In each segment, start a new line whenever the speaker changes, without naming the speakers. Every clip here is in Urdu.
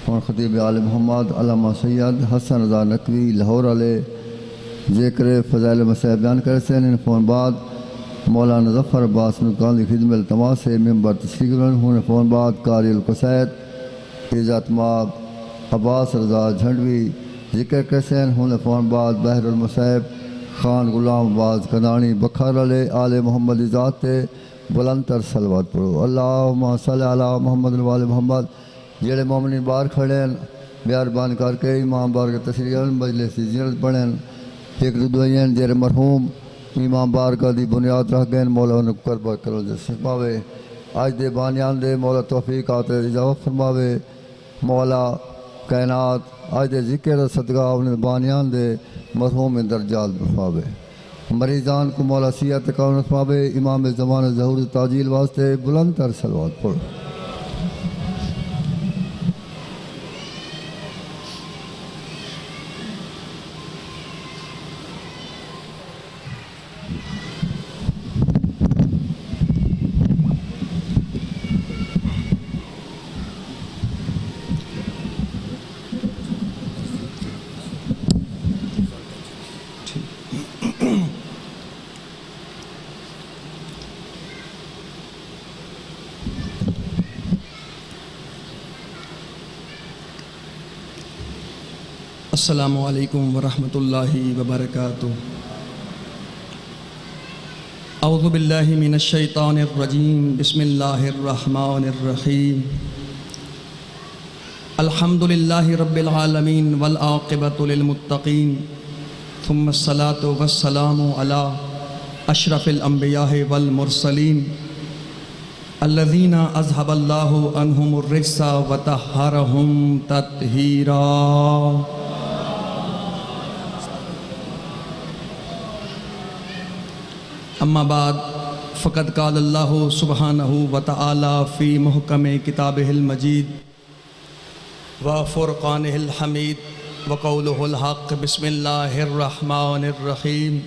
اور خطیب آل محمد علامہ سید حسن رضا نقوی لاہور علیہ ذکر فضائل مسیح بیان کرتے ہیں. فون بعد مولانا ظفر عباس نقان کی خدمت التماس سے ممبر تشریف ہونے. فون بعد قاری القصید عزت ماب عباس رضا جھنڈوی ذکر کرتے ہیں. ہونے فون بعد بحر المصیب خان غلام عباس کنانی بکھر علیہ آل محمد ذات بلند تر صلوات پڑھو. اللہم صلی علی محمد وآل محمد. جڑے مومنین باہر کھڑے ہیں مہربان کر کے امام بار کے تشریح مجلس کی زیارت پڑھیں. ایک دعائیں جڑے مرحوم امام بار کا دی بنیاد رکھ گئے مولا انہوں کو قربہ کرو دے فرماوے. آج دے بانیان دے مولا توفیق آتے اجازت فرماوے. مولا کائنات آج دے ذکر صدقہ انہیں بانیان دے مرحوم درجات فرماوے. مریضان کو مولا صحت کا فرماوے. امام زمان ظہور تاجیل واسطے بلند تر صلوات پڑھو.
السلام علیکم ورحمۃ اللہ وبرکاتہ. اعوذ باللہ من الشیطان الرجیم. بسم اللہ الرحمن الرحیم. الحمد للہ رب العالمین والعاقبۃ للمتقین ثم الصلاة والسلام علی اشرف الانبیاء والمرسلین الذین اذهب اللہ عنہم الرجس وطہرہم تطہیرا. اما بعد فقد قال اللہ سبحانہ وتعالی فی محکم کتابہ المجید وفرقانہ الحمید وقولہ الحق. بسم اللہ الرحمن الرحیم.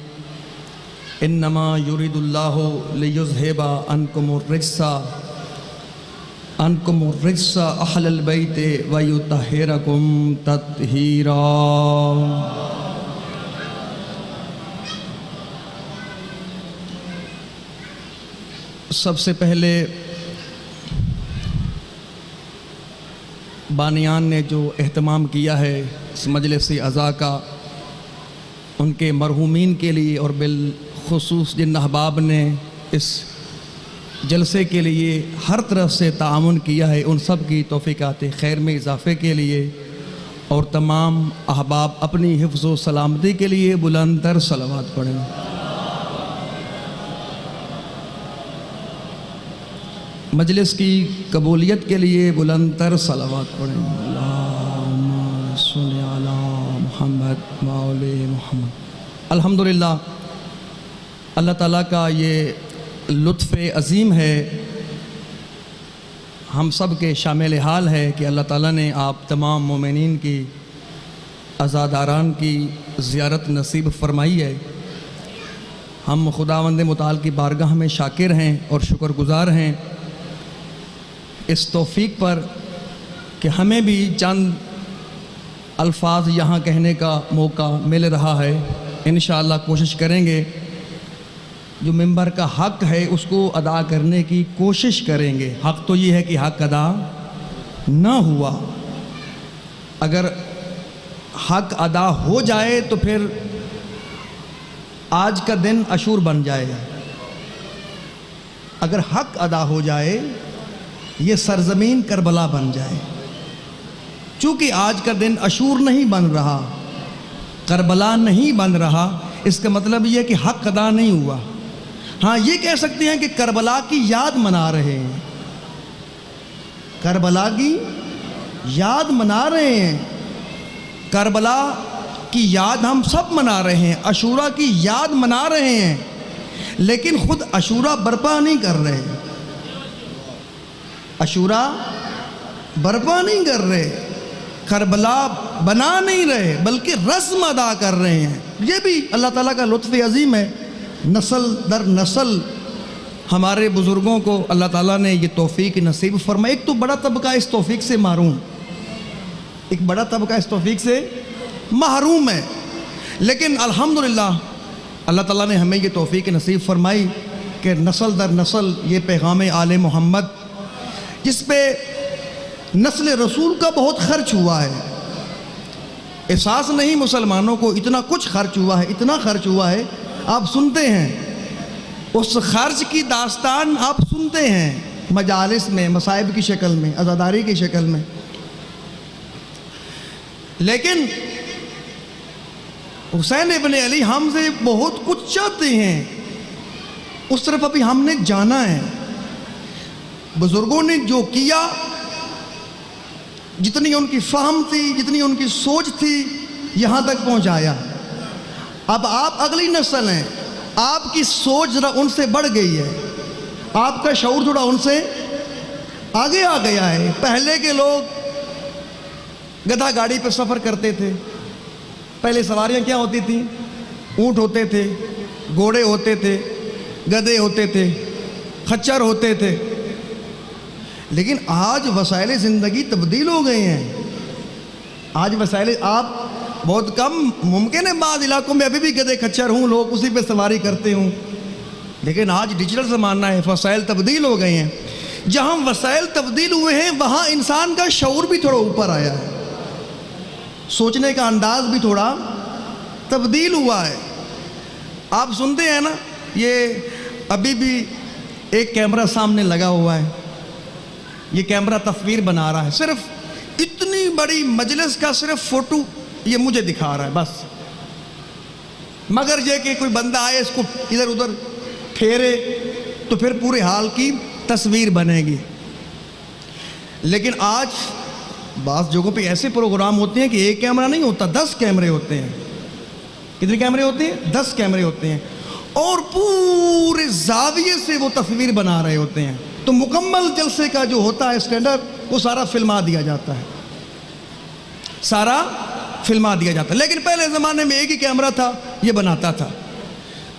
انما یرید اللہ لیذہب عنکم الرجس اہل البیت ویطہرکم تطہیرا. سب سے پہلے بانیان نے جو اہتمام کیا ہے اس مجلس عزا کا ان کے مرحومین کے لیے اور بالخصوص جن احباب نے اس جلسے کے لیے ہر طرف سے تعاون کیا ہے ان سب کی توفیقات خیر میں اضافے کے لیے اور تمام احباب اپنی حفظ و سلامتی کے لیے بلند تر صلوات پڑھیں. مجلس کی قبولیت کے لیے بلند تر صلوات پڑھیں. اللہم صلی علی محمد وآل محمد. الحمدللہ اللہ تعالیٰ کا یہ لطف عظیم ہے ہم سب کے شامل حال ہے کہ اللہ تعالیٰ نے آپ تمام مومنین کی عزاداران کی زیارت نصیب فرمائی ہے. ہم خداوند متعال کی بارگاہ میں شاکر ہیں اور شکر گزار ہیں اس توفیق پر کہ ہمیں بھی چند الفاظ یہاں کہنے کا موقع مل رہا ہے. انشاءاللہ کوشش کریں گے جو ممبر کا حق ہے اس کو ادا کرنے کی کوشش کریں گے. حق تو یہ ہے کہ حق ادا نہ ہوا. اگر حق ادا ہو جائے تو پھر آج کا دن عاشور بن جائے گا. اگر حق ادا ہو جائے یہ سرزمین کربلا بن جائے. چونکہ آج کا دن عاشور نہیں بن رہا کربلا نہیں بن رہا اس کا مطلب یہ کہ حق ادا نہیں ہوا. ہاں یہ کہہ سکتے ہیں کہ کربلا کی یاد منا رہے ہیں. کربلا کی یاد منا رہے ہیں. کربلا کی یاد ہم سب منا رہے ہیں. عاشورہ کی یاد منا رہے ہیں لیکن خود عاشورہ برپا نہیں کر رہے. عاشورہ برپا نہیں کر رہے. کربلا بنا نہیں رہے بلکہ رسم ادا کر رہے ہیں. یہ بھی اللہ تعالیٰ کا لطف عظیم ہے. نسل در نسل ہمارے بزرگوں کو اللہ تعالیٰ نے یہ توفیق نصیب فرمائی. ایک تو بڑا طبقہ اس توفیق سے محروم ایک بڑا طبقہ اس توفیق سے محروم ہے، لیکن الحمدللہ اللہ تعالیٰ نے ہمیں یہ توفیق نصیب فرمائی کہ نسل در نسل یہ پیغام آل محمد، جس پہ نسل رسول کا بہت خرچ ہوا ہے، احساس نہیں مسلمانوں کو اتنا کچھ خرچ ہوا ہے، اتنا خرچ ہوا ہے، آپ سنتے ہیں اس خرچ کی داستان، آپ سنتے ہیں مجالس میں، مصائب کی شکل میں، عزاداری کی شکل میں، لیکن حسین ابن علی ہم سے بہت کچھ چاہتے ہیں، اس طرف ابھی ہم نے جانا ہے۔ بزرگوں نے جو کیا، جتنی ان کی فہم تھی، جتنی ان کی سوچ تھی، یہاں تک پہنچایا۔ اب آپ اگلی نسل ہیں، آپ کی سوچ ذرا ان سے بڑھ گئی ہے، آپ کا شعور تھوڑا ان سے آگے آ گیا ہے۔ پہلے کے لوگ گدھا گاڑی پہ سفر کرتے تھے، پہلے سواریاں کیا ہوتی تھیں؟ اونٹ ہوتے تھے، گھوڑے ہوتے تھے، گدھے ہوتے تھے، خچر ہوتے تھے، لیکن آج وسائل زندگی تبدیل ہو گئے ہیں۔ آج وسائل، آپ بہت کم ممکن ہے بعض علاقوں میں ابھی بھی گدھے خچر ہوں، لوگ اسی پہ سواری کرتے ہوں، لیکن آج ڈیجیٹل زمانہ ہے، وسائل تبدیل ہو گئے ہیں۔ جہاں وسائل تبدیل ہوئے ہیں وہاں انسان کا شعور بھی تھوڑا اوپر آیا ہے، سوچنے کا انداز بھی تھوڑا تبدیل ہوا ہے۔ آپ سنتے ہیں نا، یہ ابھی بھی ایک کیمرہ سامنے لگا ہوا ہے، یہ کیمرہ تصویر بنا رہا ہے، صرف اتنی بڑی مجلس کا صرف فوٹو یہ مجھے دکھا رہا ہے بس، مگر یہ کہ کوئی بندہ آئے اس کو ادھر ادھر پھیرے تو پھر پورے حال کی تصویر بنے گی۔ لیکن آج بعض جگہوں پہ ایسے پروگرام ہوتے ہیں کہ ایک کیمرہ نہیں ہوتا، 10 کیمرے ہوتے ہیں۔ کتنے کیمرے ہوتے ہیں؟ 10 کیمرے ہوتے ہیں، اور پورے زاویے سے وہ تصویر بنا رہے ہوتے ہیں، تو مکمل جلسے کا جو ہوتا ہے اسٹینڈرڈ وہ سارا فلما دیا جاتا ہے، سارا فلما دیا جاتا ہے۔ لیکن پہلے زمانے میں ایک ہی کیمرہ تھا، یہ بناتا تھا۔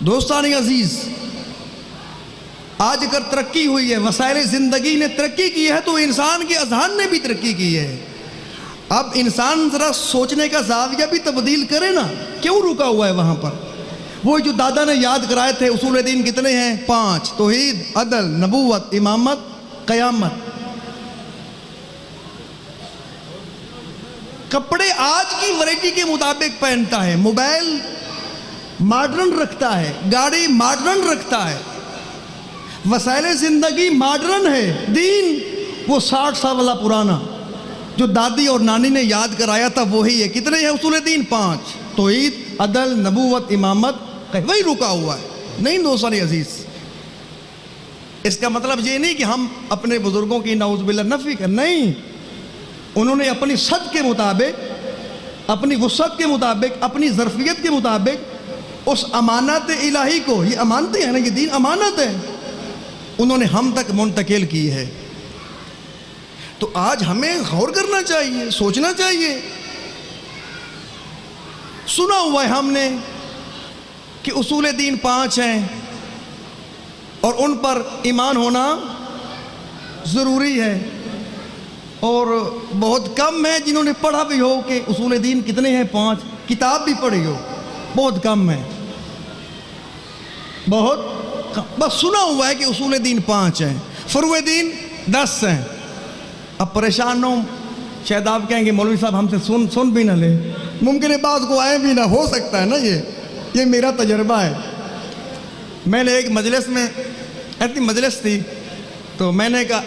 دوستان عزیز، آج اگر ترقی ہوئی ہے، وسائل زندگی نے ترقی کی ہے، تو انسان کے اذہان نے بھی ترقی کی ہے۔ اب انسان ذرا سوچنے کا زاویہ بھی تبدیل کرے نا، کیوں رکا ہوا ہے وہاں پر؟ وہ جو دادا نے یاد کرائے تھے، اصول دین کتنے ہیں؟ 5، توحید، عدل، نبوت، امامت، قیامت۔ کپڑے آج کی ورائٹی کے مطابق پہنتا ہے، موبائل ماڈرن رکھتا ہے، گاڑی ماڈرن رکھتا ہے، وسائل زندگی ماڈرن ہے، دین وہ 60 سال والا پرانا جو دادی اور نانی نے یاد کرایا تھا وہی ہے۔ کتنے ہیں اصول دین؟ 5، توحید، عدل، نبوت، امامت، وہی رکا ہوا ہے۔ نہیں دوستان عزیز، اس کا مطلب یہ نہیں کہ ہم اپنے بزرگوں کی نعوذ باللہ نفی کر، نہیں، انہوں نے اپنی صد کے مطابق، اپنی وسعت کے مطابق، اپنی ظرفیت کے مطابق اس امانت الہی کو، یہ امانتیں ہیں نا، یہ دین امانت ہے، انہوں نے ہم تک منتقل کی ہے۔ تو آج ہمیں غور کرنا چاہیے، سوچنا چاہیے۔ سنا ہوا ہے ہم نے کہ اصول دین 5 ہیں اور ان پر ایمان ہونا ضروری ہے، اور بہت کم ہیں جنہوں نے پڑھا بھی ہو کہ اصول دین کتنے ہیں؟ 5، کتاب بھی پڑھی ہو، بہت کم ہے، بہت کم۔ بس سنا ہوا ہے کہ اصول دین 5 ہیں، فروع دین 10 ہیں۔ اب پریشان ہوں، شاید آپ کہیں گے مولوی صاحب ہم سے سن بھی نہ لے، ممکن ہے بعض کو آئے بھی نہ، ہو سکتا ہے نا، یہ میرا تجربہ ہے۔ میں نے ایک مجلس میں، ایسی مجلس تھی، تو میں نے کہا،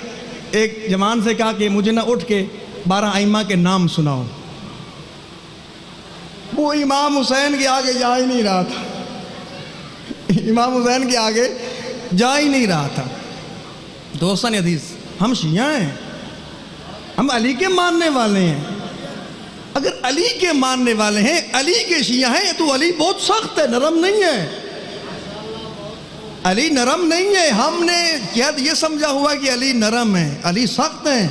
ایک جوان سے کہا کہ مجھے نہ اٹھ کے 12 ائمہ کے نام سناؤ۔ وہ امام حسین کے آگے جا ہی نہیں رہا تھا، امام حسین کے آگے جا ہی نہیں رہا تھا۔ دوستان عزیز، ہم شیعہ ہیں، ہم علی کے ماننے والے ہیں۔ اگر علی کے ماننے والے ہیں، علی کے شیعہ ہیں، تو علی بہت سخت ہے، نرم نہیں ہے، علی نرم نہیں ہے۔ ہم نے یہ سمجھا ہوا کہ علی نرم ہے، علی سخت ہیں۔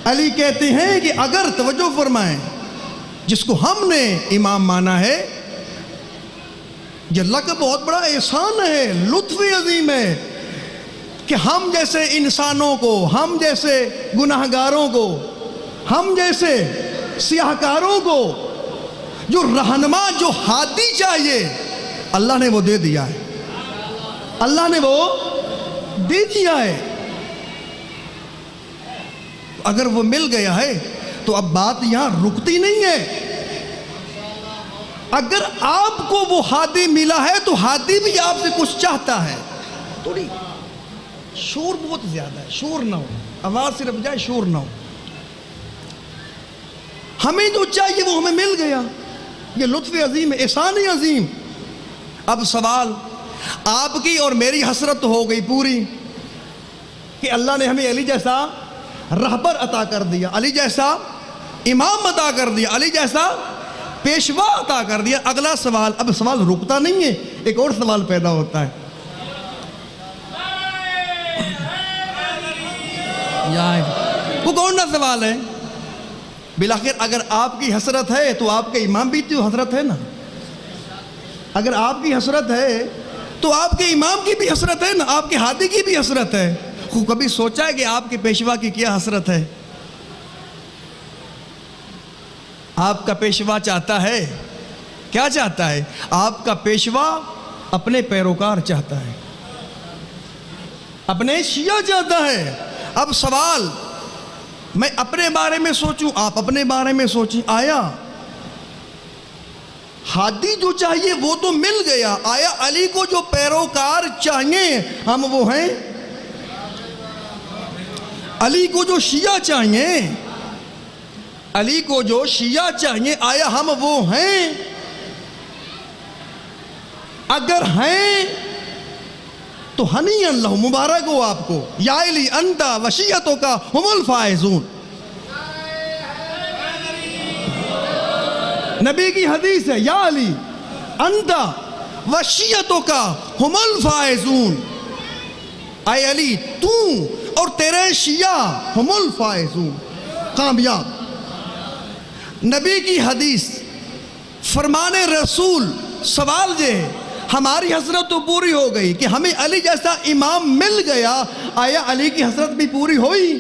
علی کہتے ہیں کہ اگر، توجہ فرمائیں، جس کو ہم نے امام مانا ہے، یہ اللہ کا بہت بڑا احسان ہے، لطف عظیم ہے کہ ہم جیسے انسانوں کو، ہم جیسے گناہگاروں کو، ہم جیسے سیاہکاروں کو جو رہنما، جو ہادی چاہیے، اللہ نے وہ دے دیا ہے، اللہ نے وہ دے دیا ہے۔ اگر وہ مل گیا ہے تو اب بات یہاں رکتی نہیں ہے۔ اگر آپ کو وہ ہادی ملا ہے تو ہادی بھی آپ سے کچھ چاہتا ہے۔ تھوڑی شور بہت زیادہ ہے، شور نہ ہو، آواز صرف جائے، شور نہ ہو۔ ہمیں جو چاہیے وہ ہمیں مل گیا، یہ لطف عظیم ہے، احسان عظیم۔ اب سوال، آپ کی اور میری حسرت ہو گئی پوری کہ اللہ نے ہمیں علی جیسا رہبر عطا کر دیا، علی جیسا امام عطا کر دیا، علی جیسا پیشوا عطا کر دیا۔ اگلا سوال، اب سوال رکتا نہیں ہے، ایک اور سوال پیدا ہوتا ہے۔ وہ کون سا سوال ہے؟ بالآخر اگر آپ کی حسرت ہے تو آپ کے امام بھی تو حسرت ہے نا۔ اگر آپ کی حسرت ہے تو آپ کے امام کی بھی حسرت ہے نا، آپ کے ہادی کی بھی حسرت ہے۔ کبھی سوچا ہے کہ آپ کے پیشوا کی کیا حسرت ہے؟ آپ کا پیشوا چاہتا ہے، کیا چاہتا ہے؟ آپ کا پیشوا اپنے پیروکار چاہتا ہے، اپنے شیعہ چاہتا ہے۔ اب سوال، میں اپنے بارے میں سوچوں، آپ اپنے بارے میں سوچیں، آیا ہادی جو چاہیے وہ تو مل گیا، آیا علی کو جو پیروکار چاہیے ہم وہ ہیں؟ علی کو جو شیعہ چاہیے، علی کو جو شیعہ چاہیے، آیا ہم وہ ہیں؟ اگر ہیں تو ہنیئا لہ، مبارک ہو آپ کو، یا علی انت و شیعتک ہم الفائزون۔ نبی کی حدیث ہے، یا علی انت و شیعتک ہم الفائزون، اے علی تو اور تیرے شیعہ ہم الفائزون، کامیاب۔ نبی کی حدیث، فرمان رسول۔ سوال یہ ہے، ہماری حسرت تو پوری ہو گئی کہ ہمیں علی جیسا امام مل گیا، آیا علی کی حسرت بھی پوری ہوئی؟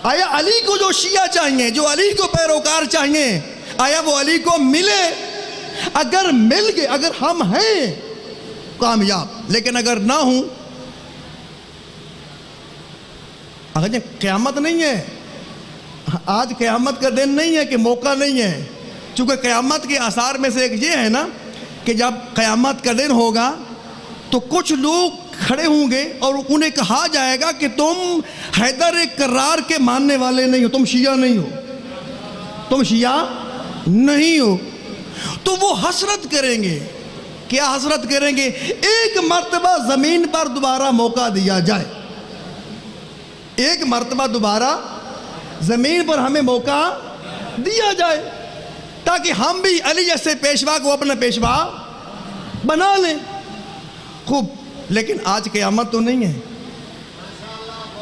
آیا علی کو جو شیعہ چاہیے، جو علی کو پیروکار چاہیے، آیا وہ علی کو ملے؟ اگر مل گئے، اگر ہم ہیں کامیاب، لیکن اگر نہ ہوں، اگر یہ قیامت نہیں ہے، آج قیامت کا دن نہیں ہے کہ موقع نہیں ہے، چونکہ قیامت کے آثار میں سے ایک یہ ہے نا کہ جب قیامت کا دن ہوگا تو کچھ لوگ کھڑے ہوں گے اور انہیں کہا جائے گا کہ تم حیدر کرار کے ماننے والے نہیں ہو، تم شیعہ نہیں ہو، تم شیعہ نہیں ہو۔ تو وہ حسرت کریں گے، کیا حسرت کریں گے؟ ایک مرتبہ زمین پر دوبارہ موقع دیا جائے، ایک مرتبہ دوبارہ زمین پر ہمیں موقع دیا جائے تاکہ ہم بھی علی جیسے پیشوا کو اپنا پیشوا بنا لیں۔ خوب، لیکن آج قیامت تو نہیں ہے،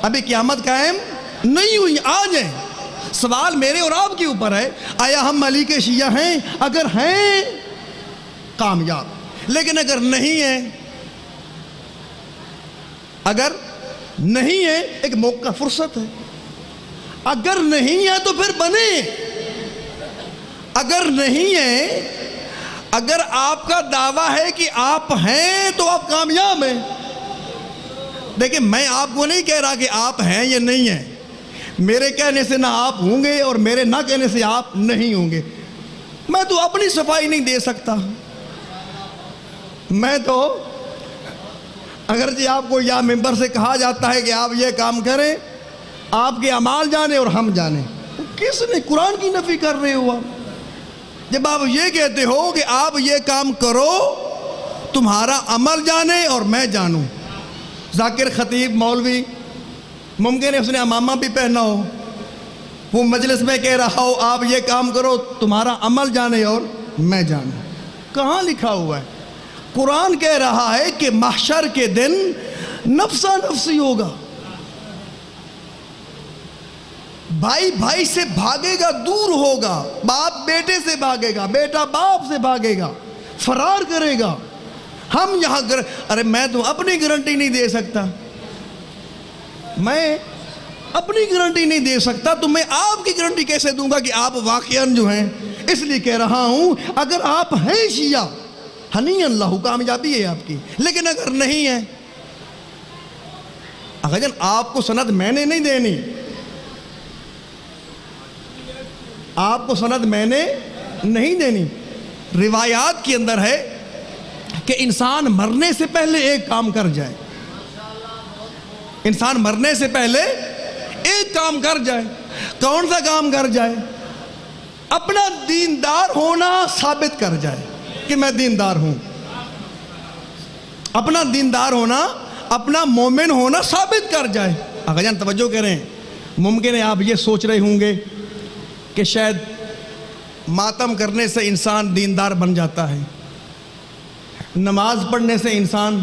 ابھی قیامت قائم نہیں ہوئی، آج ہے۔ سوال میرے اور آپ کے اوپر ہے، آیا ہم علی کے شیعہ ہیں؟ اگر ہیں کامیاب، لیکن اگر نہیں ہیں، اگر نہیں ہے، ایک موقع، فرصت ہے۔ اگر نہیں ہے تو پھر بنے، اگر نہیں ہے، اگر آپ کا دعویٰ ہے کہ آپ ہیں تو آپ کامیاب ہیں۔ دیکھیں، میں آپ کو نہیں کہہ رہا کہ آپ ہیں یا نہیں ہیں، میرے کہنے سے نہ آپ ہوں گے اور میرے نہ کہنے سے آپ نہیں ہوں گے۔ میں تو اپنی صفائی نہیں دے سکتا، میں تو اگرچہ آپ کو یا ممبر سے کہا جاتا ہے کہ آپ یہ کام کریں، آپ کے اعمال جانے اور ہم جانے، کس نے قرآن کی نفی کر رہے ہو آپ؟ جب آپ یہ کہتے ہو کہ آپ یہ کام کرو، تمہارا عمل جانے اور میں جانوں۔ ذاکر خطیب مولوی، ممکن ہے اس نے امامہ بھی پہنا ہو، وہ مجلس میں کہہ رہا ہو آپ یہ کام کرو، تمہارا عمل جانے اور میں جانوں۔ کہاں لکھا ہوا ہے؟ قرآن کہہ رہا ہے کہ محشر کے دن نفسا نفسی ہوگا، بھائی بھائی سے بھاگے گا، دور ہوگا، باپ بیٹے سے بھاگے گا، بیٹا باپ سے بھاگے گا، فرار کرے گا۔ ہم یہاں ارے میں تو اپنی گارنٹی نہیں دے سکتا، میں اپنی گارنٹی نہیں دے سکتا تو میں آپ کی گارنٹی کیسے دوں گا کہ آپ واقعاً جو ہیں. اس لیے کہہ رہا ہوں اگر آپ ہیں شیعہ ہنی اللہ کامیابی ہے آپ کی. لیکن اگر نہیں ہے اگر جان آپ کو سند میں نے نہیں دینی, آپ کو سند میں نے نہیں دینی. روایات کے اندر ہے کہ انسان مرنے سے پہلے ایک کام کر جائے, انسان مرنے سے پہلے ایک کام کر جائے. کون سا کام کر جائے؟ اپنا دیندار ہونا ثابت کر جائے کہ میں دیندار ہوں. اپنا دیندار ہونا, اپنا مومن ہونا ثابت کر جائے. آقا جان توجہ کریں, ممکن ہے آپ یہ سوچ رہے ہوں گے کہ شاید ماتم کرنے سے انسان دیندار بن جاتا ہے, نماز پڑھنے سے انسان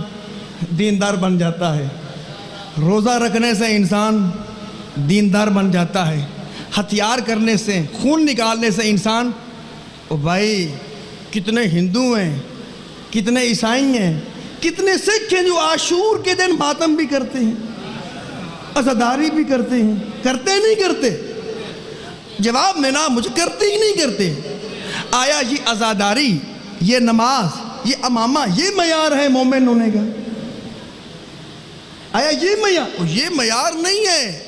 دیندار بن جاتا ہے, روزہ رکھنے سے انسان دیندار بن جاتا ہے, ہتھیار کرنے سے, خون نکالنے سے انسان. او بھائی کتنے ہندو ہیں, کتنے عیسائی ہیں, کتنے سکھ ہیں جو عاشور کے دن ماتم بھی کرتے ہیں, عزاداری بھی کرتے ہیں. کرتے نہیں کرتے؟ جواب میں نا مجھے کرتے ہی نہیں کرتے. آیا یہ عزاداری, یہ نماز, یہ امامہ یہ معیار ہے مومن ہونے کا؟ آیا یہ معیار؟ یہ معیار نہیں ہے.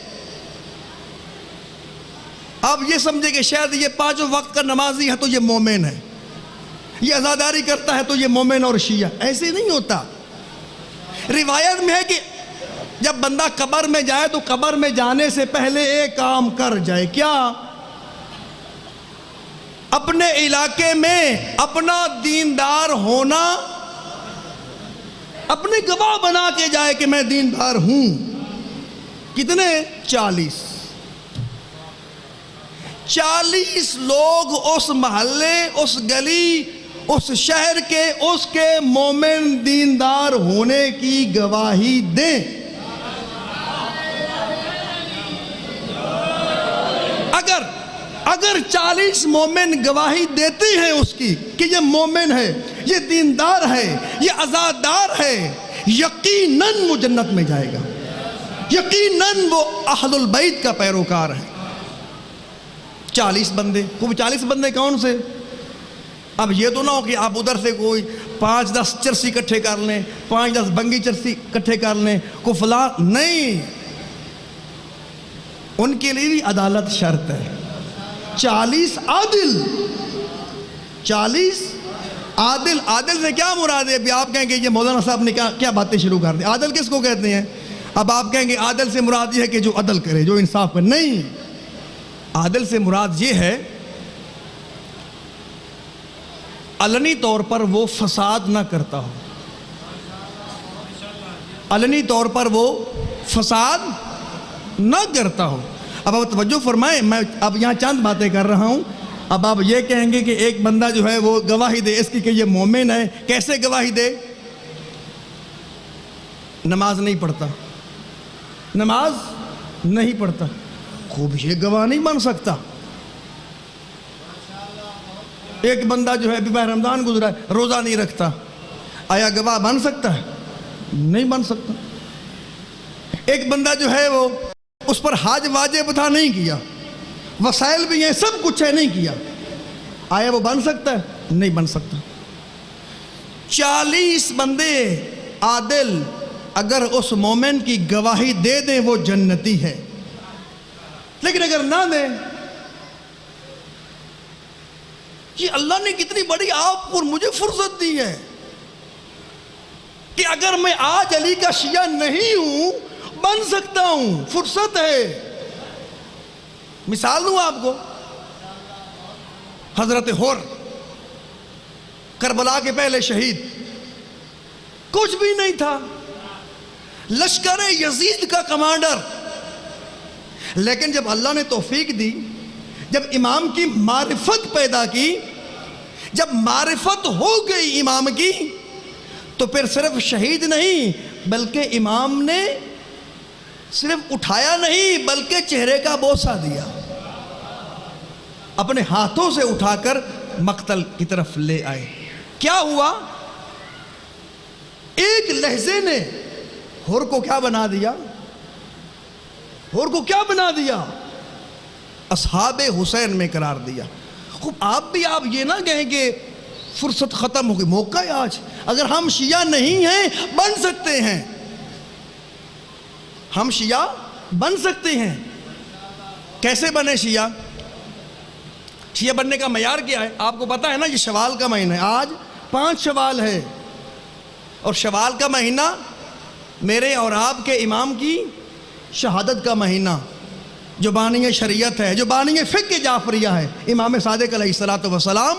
آپ یہ سمجھے کہ شاید یہ 5 وقت کا نمازی ہے تو یہ مومن ہے, یہ عزاداری کرتا ہے تو یہ مومن اور شیعہ. ایسے نہیں ہوتا. روایت میں ہے کہ جب بندہ قبر میں جائے تو قبر میں جانے سے پہلے ایک کام کر جائے. کیا؟ اپنے علاقے میں اپنا دیندار ہونا اپنے گواہ بنا کے جائے کہ میں دیندار ہوں. کتنے؟ 40 لوگ اس محلے, اس گلی, اس شہر کے, اس کے مومن دیندار ہونے کی گواہی دیں. اگر 40 مومن گواہی دیتے ہیں اس کی کہ یہ مومن ہے, یہ دیندار ہے, یہ عزادار ہے, یقیناً وہ جنت میں جائے گا. یقیناً وہ اہل البیت کا پیروکار ہے. 40 بندے. وہ 40 بندے کون سے؟ اب یہ تو نہ ہو کہ آپ ادھر سے کوئی 5-10 چرسی اکٹھے کر لیں, 5-10 بنگی چرسی اکٹھے کر لیں, کو فلاں نہیں. ان کے لیے بھی عدالت شرط ہے. 40 عادل. 40 عادل. عادل سے کیا مراد ہے؟ ابھی آپ کہیں گے یہ مولانا صاحب نے کیا باتیں شروع کر دیں. عادل کس کو کہتے ہیں؟ اب آپ کہیں گے عادل سے مراد یہ ہے کہ جو عدل کرے, جو انصاف کرے. نہیں, عادل سے مراد یہ ہے علنی طور پر وہ فساد نہ کرتا ہو. علنی طور پر وہ فساد نہ کرتا ہو. اب آپ توجہ فرمائیں, میں اب یہاں چند باتیں کر رہا ہوں. اب آپ یہ کہیں گے کہ ایک بندہ جو ہے وہ گواہی دے اس کی کہ یہ مومن ہے. کیسے گواہی دے؟ نماز نہیں پڑھتا, نماز نہیں پڑھتا, خوب یہ گواہ نہیں بن سکتا. ایک بندہ جو ہے ابھی ماہ رمضان گزرا ہے, روزہ نہیں رکھتا, آیا گواہ بن سکتا ہے؟ نہیں بن سکتا. ایک بندہ جو ہے وہ اس پر حج واجب تھا, نہیں کیا, وسائل بھی ہیں, سب کچھ ہے, نہیں کیا, آیا وہ بن سکتا ہے؟ نہیں بن سکتا. 40 بندے عادل اگر اس مومن کی گواہی دے دیں وہ جنتی ہے. لیکن اگر نہ دیں, یہ اللہ نے کتنی بڑی آپ کو اور مجھے فرصت دی ہے کہ اگر میں آج علی کا شیعہ نہیں ہوں بن سکتا ہوں. فرصت ہے. مثال دوں آپ کو, حضرت حر کربلا کے پہلے شہید, کچھ بھی نہیں تھا, لشکر یزید کا کمانڈر. لیکن جب اللہ نے توفیق دی, جب امام کی معرفت پیدا کی, جب معرفت ہو گئی امام کی, تو پھر صرف شہید نہیں بلکہ امام نے صرف اٹھایا نہیں بلکہ چہرے کا بوسہ دیا, اپنے ہاتھوں سے اٹھا کر مقتل کی طرف لے آئے. کیا ہوا؟ ایک لہجے نے حر کو کیا بنا دیا؟ ہور کو کیا بنا دیا؟ اصحاب حسین میں قرار دیا۔ خوب آپ یہ نہ کہیں کہ فرصت ختم ہو گئی، موقع ہے آج، اگر ہم شیعہ نہیں ہیں بن سکتے ہیں، ہم شیعہ بن سکتے ہیں۔ کیسے بنے شیعہ؟ شیعہ بننے کا معیار کیا ہے؟ آپ کو پتہ ہے نا، یہ شوال کا مہینہ ہے، آج 5 شوال ہے، اور شوال کا مہینہ میرے اور آپ کے امام کی شہادت کا مہینہ، جو بانی شریعت ہے، جو بانی فقہ جعفریہ ہے، امام صادق علیہ الصلوۃ والسلام،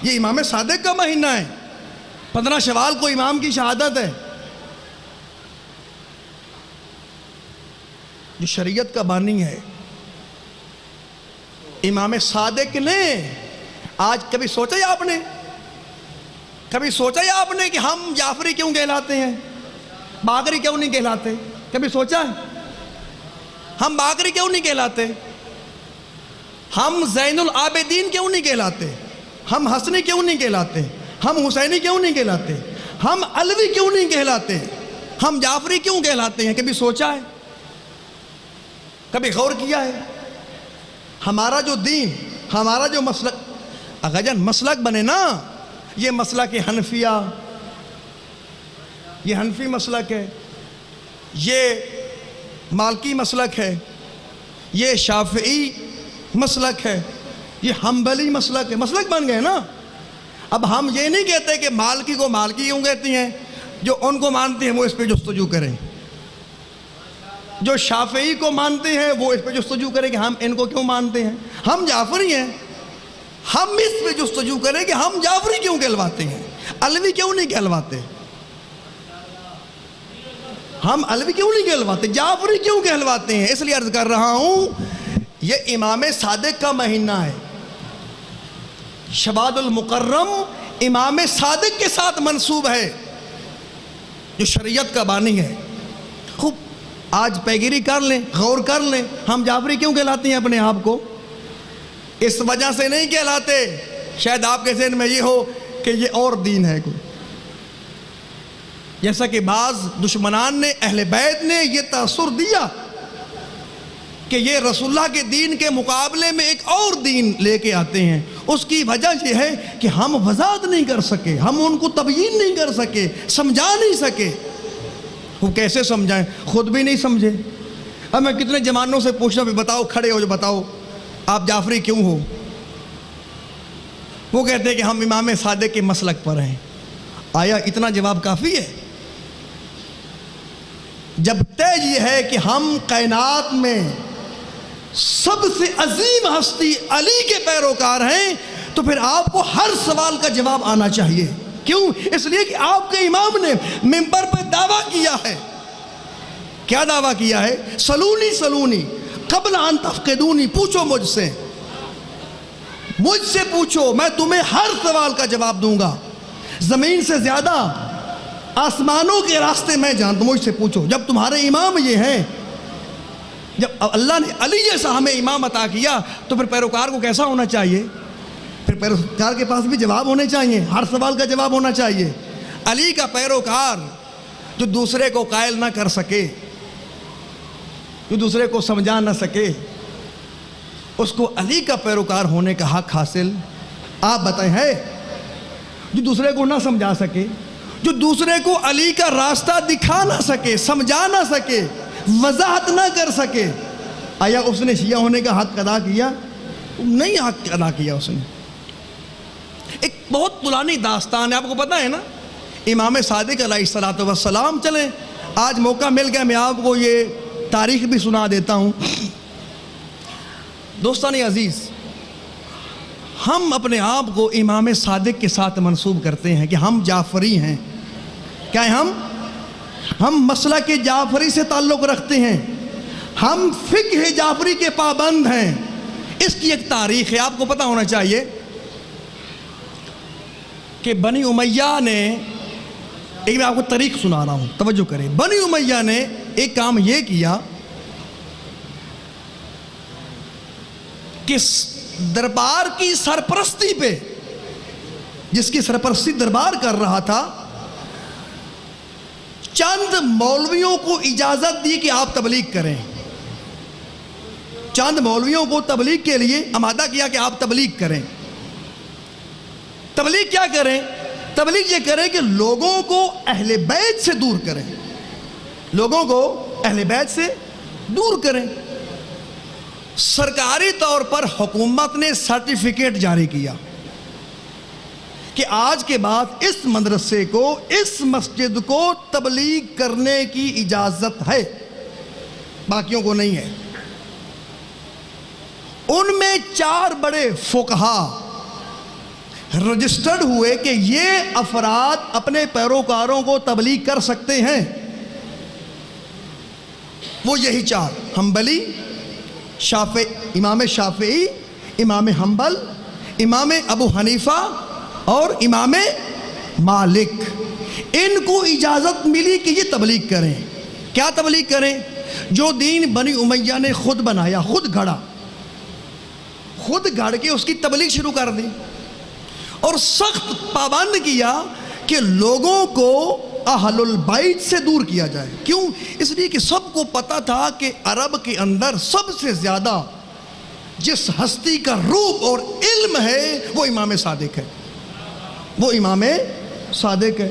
یہ امام صادق کا مہینہ ہے۔ 15 شوال کو امام کی شہادت ہے۔ جو شریعت کا بانی ہے امام صادق نے، آج کبھی سوچا ہے آپ نے، کبھی سوچا ہے آپ نے کہ ہم جعفری کیوں کہلاتے ہیں، باقری کیوں نہیں کہلاتے؟ کبھی سوچا ہے ہم باقری کیوں نہیں کہلاتے؟ ہم زین العابدین کیوں نہیں کہلاتے؟ ہم حسنی کیوں نہیں کہلاتے؟ ہم حسینی کیوں نہیں کہلاتے؟ ہم علوی کیوں نہیں کہلاتے؟ ہم جعفری کیوں کہلاتے ہیں؟ کبھی سوچا ہے؟ کبھی غور کیا ہے؟ ہمارا جو دین، ہمارا جو مسلک، اگر جان مسلک بنے نا، یہ مسلک حنفیہ، یہ حنفی مسلک ہے، یہ مالکی مسلک ہے، یہ شافعی مسلک ہے، یہ حنبلی مسلک ہے، مسلک بن گئے نا۔ اب ہم یہ نہیں کہتے کہ مالکی کو مالکی کیوں کہتی ہیں، جو ان کو مانتے ہیں وہ اس پہ جستجو کریں، جو شافعی کو مانتے ہیں وہ اس پہ جستجو کریں کہ ہم ان کو کیوں مانتے ہیں۔ ہم جعفری ہیں، ہم اس پہ جستجو کریں کہ ہم جعفری کیوں کہلواتے ہیں، علوی کیوں نہیں کہلواتے؟ ہم علوی کیوں نہیں کہلواتے، جعفری کیوں کہلواتے ہیں؟ اس لیے عرض کر رہا ہوں، یہ امام صادق کا مہینہ ہے، شوال المکرم امام صادق کے ساتھ منسوب ہے، جو شریعت کا بانی ہے۔ خوب آج پیگیری کر لیں، غور کر لیں، ہم جعفری کیوں کہلاتے ہیں اپنے آپ کو؟ اس وجہ سے نہیں کہلاتے، شاید آپ کے ذہن میں یہ ہو کہ یہ اور دین ہے کوئی، جیسا کہ بعض دشمنان نے، اہل بیت نے یہ تاثر دیا کہ یہ رسول اللہ کے دین کے مقابلے میں ایک اور دین لے کے آتے ہیں۔ اس کی وجہ یہ ہے کہ ہم وضاحت نہیں کر سکے، ہم ان کو تبیین نہیں کر سکے، سمجھا نہیں سکے۔ وہ کیسے سمجھائیں؟ خود بھی نہیں سمجھے۔ اب میں کتنے جوانوں سے پوچھنا، بھی بتاؤ، کھڑے ہو جو بتاؤ آپ جعفری کیوں ہو؟ وہ کہتے ہیں کہ ہم امام صادق کے مسلک پر ہیں۔ آیا اتنا جواب کافی ہے؟ جب طے یہ ہے کہ ہم کائنات میں سب سے عظیم ہستی علی کے پیروکار ہیں، تو پھر آپ کو ہر سوال کا جواب آنا چاہیے۔ کیوں؟ اس لیے کہ آپ کے امام نے منبر پہ دعویٰ کیا ہے۔ کیا دعویٰ کیا ہے؟ سلونی سلونی قبل ان تفقدونی، پوچھو مجھ سے پوچھو، میں تمہیں ہر سوال کا جواب دوں گا، زمین سے زیادہ آسمانوں کے راستے میں جانتا ہوں، مجھ سے پوچھو۔ جب تمہارے امام یہ ہیں، جب اللہ نے علی جیسا ہمیں امام عطا کیا، تو پھر پیروکار کو کیسا ہونا چاہیے؟ پھر پیروکار کے پاس بھی جواب ہونے چاہیے، ہر سوال کا جواب ہونا چاہیے۔ علی کا پیروکار جو دوسرے کو قائل نہ کر سکے، جو دوسرے کو سمجھا نہ سکے، اس کو علی کا پیروکار ہونے کا حق حاصل آپ بتائیں ہے؟ جو دوسرے کو نہ سمجھا سکے، جو دوسرے کو علی کا راستہ دکھا نہ سکے، سمجھا نہ سکے، وضاحت نہ کر سکے، آیا اس نے شیعہ ہونے کا حق ادا کیا؟ نہیں حق ادا کیا اس نے۔ ایک بہت پرانی داستان ہے، آپ کو پتہ ہے نا، امام صادق علیہ الصلوۃ والسلام۔ چلیں آج موقع مل گیا، میں آپ کو یہ تاریخ بھی سنا دیتا ہوں۔ دوستان عزیز، ہم اپنے آپ کو امام صادق کے ساتھ منسوب کرتے ہیں کہ ہم جعفری ہیں۔ کیا ہے؟ ہم مسلک جعفری سے تعلق رکھتے ہیں، ہم فقہ جعفری کے پابند ہیں۔ اس کی ایک تاریخ ہے، آپ کو پتہ ہونا چاہیے کہ بنی امیہ نے، ایک میں آپ کو تاریخ سنا رہا ہوں، توجہ کریں۔ بنی امیہ نے ایک کام یہ کیا کہ دربار کی سرپرستی پہ، جس کی سرپرستی دربار کر رہا تھا، چند مولویوں کو اجازت دی کہ آپ تبلیغ کریں۔ چند مولویوں کو تبلیغ کے لیے آمادہ کیا کہ آپ تبلیغ کریں. تبلیغ کیا کریں؟ تبلیغ یہ کریں کہ لوگوں کو اہل بیت سے دور کریں. لوگوں کو اہل بیت سے دور کریں. سرکاری طور پر حکومت نے سرٹیفکیٹ جاری کیا کہ آج کے بعد اس مدرسے کو، اس مسجد کو تبلیغ کرنے کی اجازت ہے، باقیوں کو نہیں ہے. ان میں 4 بڑے فقہا رجسٹرڈ ہوئے کہ یہ افراد اپنے پیروکاروں کو تبلیغ کر سکتے ہیں. وہ یہی 4: حنبلی، امام شافعی، امام حنبل، امام ابو حنیفہ اور امام مالک. ان کو اجازت ملی کہ یہ تبلیغ کریں. کیا تبلیغ کریں؟ جو دین بنی امیہ نے خود بنایا، خود گھڑا، خود گھڑ کے اس کی تبلیغ شروع کر دی، اور سخت پابند کیا کہ لوگوں کو اہل البیت سے دور کیا جائے. کیوں؟ اس لیے کہ سب کو پتا تھا کہ عرب کے اندر سب سے زیادہ جس ہستی کا روح اور علم ہے وہ امام صادق ہے. وہ امام صادق ہے.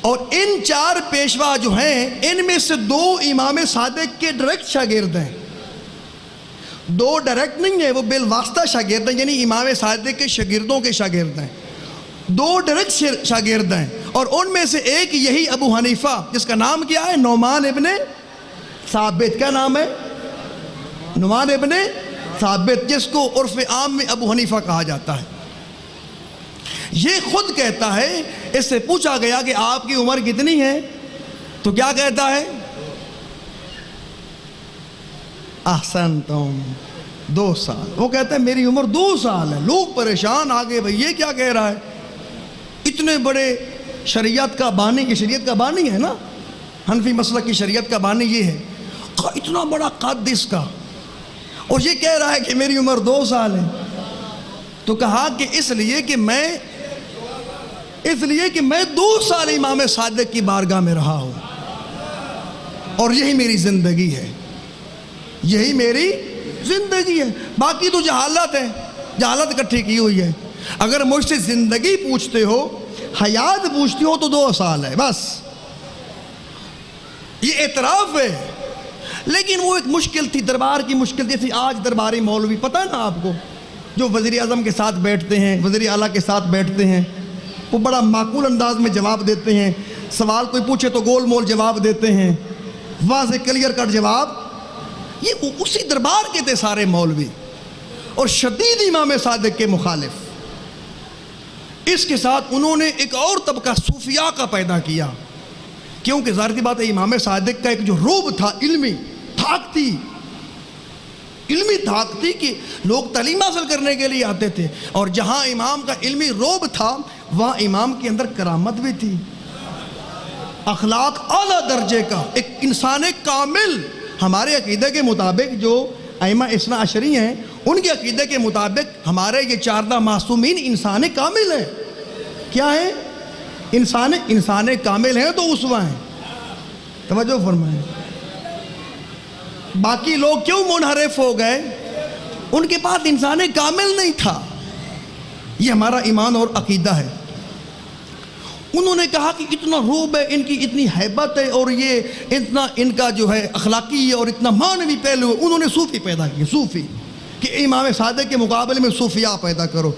اور ان 4 پیشوا جو ہیں، ان میں سے 2 امام صادق کے ڈائریکٹ شاگرد ہیں. 2 ڈائریکٹ نہیں ہیں، وہ بالواسطہ شاگرد ہیں، یعنی امام صادق کے شاگردوں کے شاگرد ہیں. 2 ڈائریکٹ شاگرد ہیں، اور ان میں سے ایک یہی ابو حنیفہ، جس کا نام کیا ہے؟ نعمان ابن ثابت. کیا نام ہے؟ نعمان ابن ثابت، جس کو عرف عام میں ابو حنیفہ کہا جاتا ہے. یہ خود کہتا ہے، اس سے پوچھا گیا کہ آپ کی عمر کتنی ہے؟ تو کیا کہتا ہے؟ احسنتم، 2 سال. وہ کہتا ہے میری عمر 2 سال ہے. لوگ پریشان آگے، بھئی یہ کیا کہہ رہا ہے؟ اتنے بڑے شریعت کا بانی، یہ شریعت کا بانی ہے نا، حنفی مسلک کی شریعت کا بانی یہ ہے. اتنا بڑا قد اس کا، اور یہ کہہ رہا ہے کہ میری عمر 2 سال ہے. تو کہا کہ اس لیے کہ میں 2 سال امام صادق کی بارگاہ میں رہا ہوں، اور یہی میری زندگی ہے، یہی میری زندگی ہے. باقی تو جہالت ہے، جہالت اکٹھی کی ہوئی ہے. اگر مجھ سے زندگی پوچھتے ہو، حیات پوچھتے ہو، تو 2 سال ہے بس. یہ اعتراف ہے. لیکن وہ ایک مشکل تھی، دربار کی مشکل تھی. آج درباری مولوی، پتہ ہے نا آپ کو، جو وزیر اعظم کے ساتھ بیٹھتے ہیں، وزیر اعلیٰ کے ساتھ بیٹھتے ہیں، وہ بڑا معقول انداز میں جواب دیتے ہیں. سوال کوئی پوچھے تو گول مول جواب دیتے ہیں، واضح کلیئر کٹ جواب. یہ اسی دربار کے تھے سارے مولوی، اور شدید امام صادق کے مخالف. اس کے ساتھ انہوں نے ایک اور طبقہ صوفیاء کا پیدا کیا، کیونکہ ظاہر سی بات ہے امام صادق کا ایک جو روب تھا، علمی دھاک تھی کہ لوگ تعلیم حاصل کرنے کے لیے آتے تھے. اور جہاں امام کا علمی روب تھا، وہاں امام کے اندر کرامت بھی تھی، اخلاق اعلیٰ درجے کا، ایک انسان کامل. ہمارے عقیدے کے مطابق، جو ائمہ اثنا عشری ہیں، ان کے عقیدے کے مطابق ہمارے یہ 14 معصومین انسان کامل ہیں. کیا ہیں؟ انسان کامل ہیں، تو اسوہ ہیں. توجہ فرمائیں. باقی لوگ کیوں منحرف ہو گئے؟ ان کے پاس انسان کامل نہیں تھا. یہ ہمارا ایمان اور عقیدہ ہے. انہوں نے کہا کہ اتنا روب ہے، ان کی اتنی ہیبت ہے، اور یہ اتنا ان کا جو ہے اخلاقی اور اتنا معنوی پہلو ہے. انہوں نے صوفی پیدا کیے، صوفی، کہ امام صادق کے مقابلے میں صوفیاء پیدا کرو.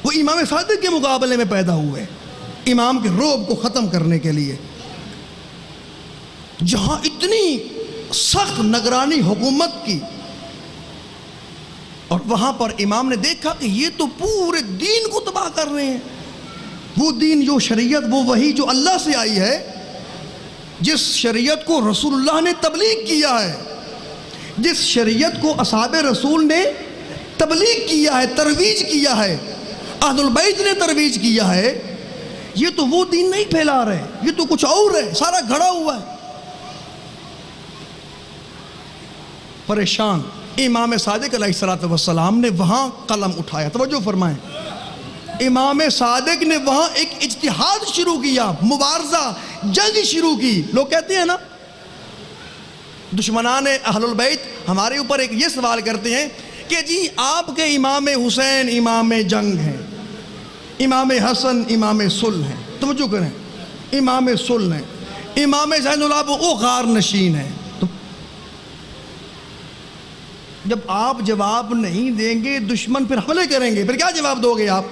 وہ امام صادق کے مقابلے میں پیدا ہوئے، امام کے روب کو ختم کرنے کے لیے. جہاں اتنی سخت نگرانی حکومت کی، اور وہاں پر امام نے دیکھا کہ یہ تو پورے دین کو تباہ کر رہے ہیں. وہ دین، جو شریعت، وہ وہی جو اللہ سے آئی ہے، جس شریعت کو رسول اللہ نے تبلیغ کیا ہے، جس شریعت کو اصحاب رسول نے تبلیغ کیا ہے، ترویج کیا ہے، اہل البیت نے ترویج کیا ہے. یہ تو وہ دین نہیں پھیلا رہے، یہ تو کچھ اور ہے، سارا گھڑا ہوا ہے. پریشان امام صادق علیہ السلام نے وہاں قلم اٹھایا. توجہ فرمائیں. امام صادق نے وہاں ایک اجتہاد شروع کیا، مبارزہ، جنگ شروع کی. لوگ کہتے ہیں نا دشمنان اہل البیت ہمارے اوپر ایک یہ سوال کرتے ہیں کہ جی آپ کے امام حسین امام جنگ ہیں، امام حسن امام صلح ہیں، توجہ کریں، امام صلح ہیں، امام زین العابدین وہ غار نشین ہیں. تو جب آپ جواب نہیں دیں گے دشمن پھر حملے کریں گے، پھر کیا جواب دو گے آپ؟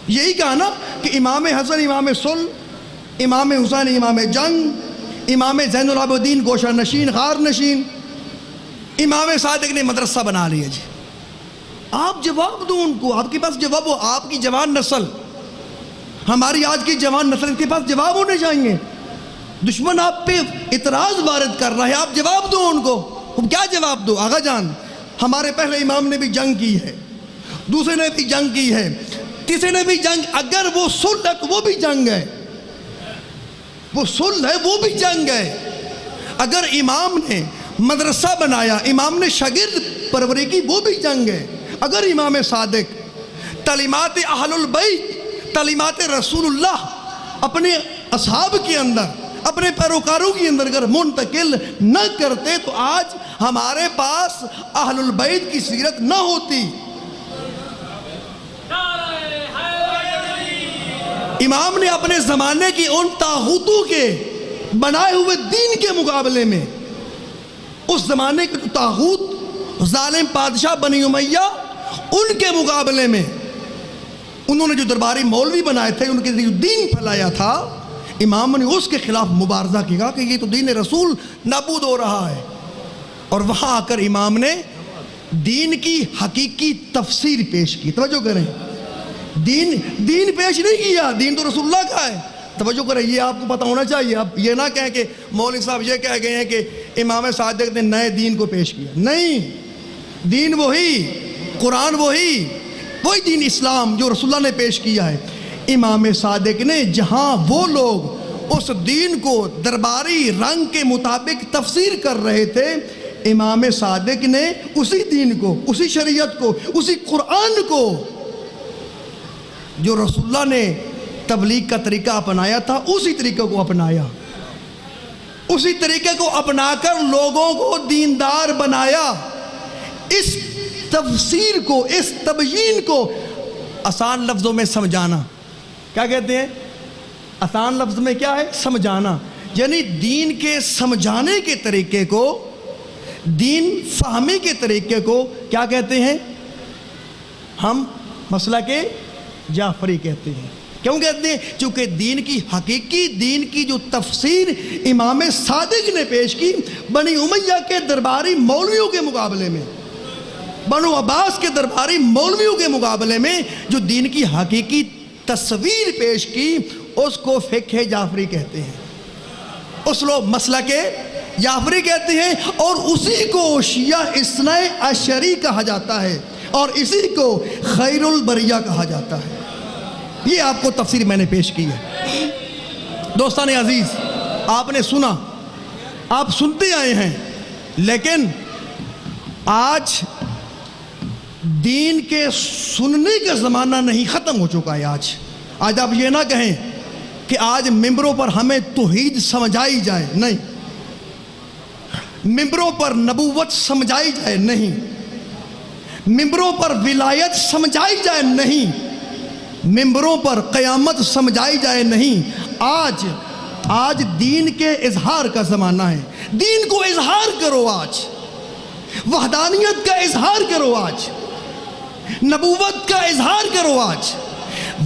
یہی کہا نا کہ امام حسن امام صلح، امام حسین امام جنگ، امام زین العابدین گوشہ نشین غار نشین، امام صادق نے مدرسہ بنا لیا. جی آپ جواب دو ان کو، آپ کے پاس جواب ہو. آپ کی جوان نسل، ہماری آج کی جوان نسل کے پاس جواب ہونے چاہیے. دشمن آپ پہ اعتراض وارد کر رہا ہے، آپ جواب دو ان کو. کیا جواب دو؟ آغا جان ہمارے پہلے امام نے بھی جنگ کی ہے، دوسرے نے بھی جنگ کی ہے، تیسرے نے بھی جنگ. اگر وہ صلح ہے تو وہ بھی جنگ ہے، وہ صلح ہے وہ بھی جنگ ہے. اگر امام نے مدرسہ بنایا، امام نے شاگرد پروری کی، وہ بھی جنگ ہے. اگر امام صادق تعلیمات اہل البیت، تعلیمات رسول اللہ اپنے اصحاب کے اندر، اپنے پیروکاروں کے اندر اگر منتقل نہ کرتے تو آج ہمارے پاس اہل البیت کی سیرت نہ ہوتی. امام نے اپنے زمانے کی ان طاغوتوں کے بنائے ہوئے دین کے مقابلے میں، اس زمانے کے طاغوت ظالم بادشاہ بنی امیہ، ان کے مقابلے میں انہوں نے جو درباری مولوی بنائے تھے، ان کے جو دین پھیلایا تھا، امام نے اس کے خلاف مبارزہ کیا کہ یہ تو دین رسول نابود ہو رہا ہے. اور وہاں آ کر امام نے دین کی حقیقی تفسیر پیش کی. توجہ کریں، دین پیش نہیں کیا، دین تو رسول اللہ کا ہے. توجہ کریں، یہ آپ کو پتہ ہونا چاہیے. آپ یہ نہ کہیں کہ مولوی صاحب یہ کہہ گئے ہیں کہ امام صادق نے نئے دین کو پیش کیا. نہیں، دین وہی، قرآن وہی دین اسلام جو رسول اللہ نے پیش کیا ہے. امام صادق نے جہاں وہ لوگ اس دین کو درباری رنگ کے مطابق تفسیر کر رہے تھے، امام صادق نے اسی دین کو، اسی شریعت کو، اسی قرآن کو جو رسول اللہ نے تبلیغ کا طریقہ اپنایا تھا، اسی طریقے کو اپنایا، اسی طریقے کو اپنا کر لوگوں کو دیندار بنایا. اس تفسیر کو، اس تبیین کو آسان لفظوں میں سمجھانا، کیا کہتے ہیں؟ آسان لفظ میں کیا ہے؟ سمجھانا. یعنی دین کے سمجھانے کے طریقے کو، دین فہمی کے طریقے کو کیا کہتے ہیں؟ ہم مسلک جعفری کہتے ہیں. کیوں کہتے ہیں؟ چونکہ دین کی حقیقی، دین کی جو تفسیر امام صادق نے پیش کی بنی امیہ کے درباری مولویوں کے مقابلے میں، بنو عباس کے درباری مولویوں کے مقابلے میں جو دین کی حقیقی تصویر پیش کی، اس کو فقہ جعفری کہتے ہیں، اس لوگ مسلک جعفری کہتے ہیں. اور اسی کو شیعہ اثنا عشری کہا جاتا ہے، اور اسی کو خیر البریہ کہا جاتا ہے. یہ آپ کو تفسیر میں نے پیش کی ہے. دوستان عزیز، آپ نے سنا، آپ سنتے آئے ہیں، لیکن آج دین کے سننے کا زمانہ نہیں، ختم ہو چکا ہے. آج آپ یہ نہ کہیں کہ آج ممبروں پر ہمیں توحید سمجھائی جائے، نہیں. ممبروں پر نبوت سمجھائی جائے، نہیں. ممبروں پر ولایت سمجھائی جائے، نہیں. ممبروں پر قیامت سمجھائی جائے، نہیں. آج دین کے اظہار کا زمانہ ہے. دین کو اظہار کرو، آج وحدانیت کا اظہار کرو، آج نبوت کا اظہار کرو، آج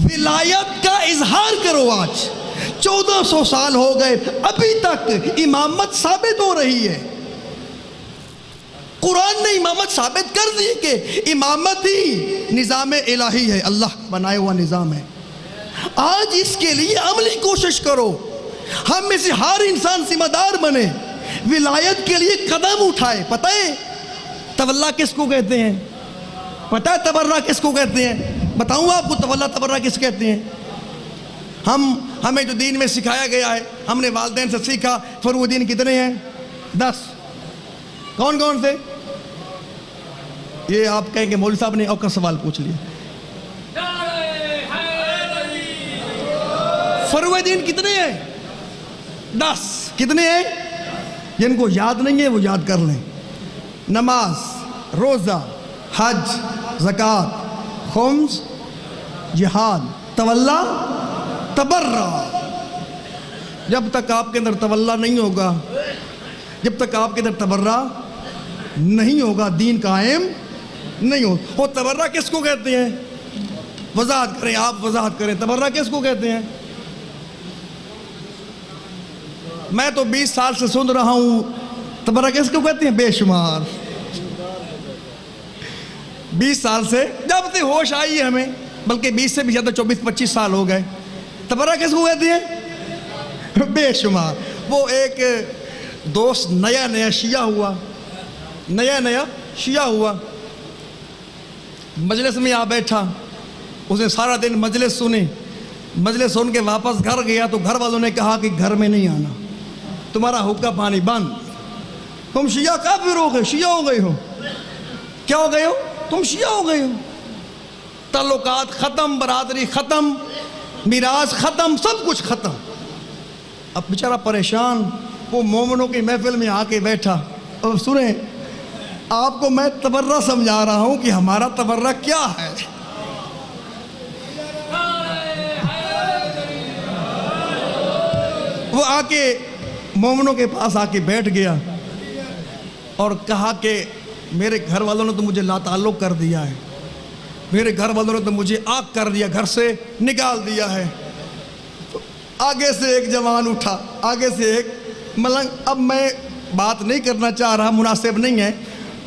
ولایت کا اظہار کرو. آج 1400 سال ہو گئے، ابھی تک امامت ثابت ہو رہی ہے. قرآن نے امامت ثابت کر دی کہ امامت ہی نظام الہی ہے، اللہ بنایا ہوا نظام ہے. آج اس کے لیے عملی کوشش کرو. ہم میں سے ہر انسان ذمہ دار بنے، ولایت کے لیے قدم اٹھائے. پتہ ہے تولا کس کو کہتے ہیں؟ پتہ ہے تبرہ کس کو کہتے ہیں؟ بتاؤں آپ کو تولا تبرہ کس کہتے ہیں؟ ہمیں جو دین میں سکھایا گیا ہے، ہم نے والدین سے سیکھا. فروع دین کتنے ہیں؟ 10. کون کون سے؟ یہ آپ کہیں گے مولوی صاحب نے اوکر سوال پوچھ لیا. فروع دین کتنے ہیں؟ 10. کتنے ہیں؟ جن کو یاد نہیں ہے وہ یاد کر لیں. نماز، روزہ، حج، زکوٰۃ، خمس، جہاد، تولا، تبرع. جب تک آپ کے اندر تولا نہیں ہوگا، جب تک آپ کے اندر تبرع نہیں ہوگا، دین قائم نہیں ہو. وہ تبرع کس کو کہتے ہیں؟ وضاحت کریں، آپ وضاحت کریں. تبرع کس کو کہتے ہیں؟ میں تو 20 سال سے سن رہا ہوں. تبرع کس کو کہتے ہیں؟ بے شمار. 20 سال سے جب سے ہوش آئی ہے ہمیں، بلکہ 20 سے بھی زیادہ، 24-25 سال ہو گئے. تبرع کس کو کہتے ہیں؟ بے شمار. وہ ایک دوست نیا شیعہ ہوا، مجلس میں آ بیٹھا. اس نے سارا دن مجلس سنی. مجلس سن کے واپس گھر گیا تو گھر والوں نے کہا کہ گھر میں نہیں آنا، تمہارا حقہ پانی بند. تم شیعہ کافر ہو گئے، شیعہ ہو گئے ہو. کیا ہو گئے ہو؟ تم شیعہ ہو گئے ہو. تعلقات ختم، برادری ختم، میراث ختم، سب کچھ ختم. اب بیچارہ پریشان، وہ مومنوں کی محفل میں آ کے بیٹھا. اب سنیں، آپ کو میں تبرع سمجھا رہا ہوں کہ ہمارا تبرع کیا ہے. وہ آ کے مومنوں کے پاس آ کے بیٹھ گیا اور کہا کہ میرے گھر والوں نے تو مجھے لا تعلق کر دیا ہے، میرے گھر والوں نے تو مجھے آگ کر دیا، گھر سے نکال دیا ہے. آگے سے ایک جوان اٹھا، آگے سے ایک ملنگ. اب میں بات نہیں کرنا چاہ رہا، مناسب نہیں ہے،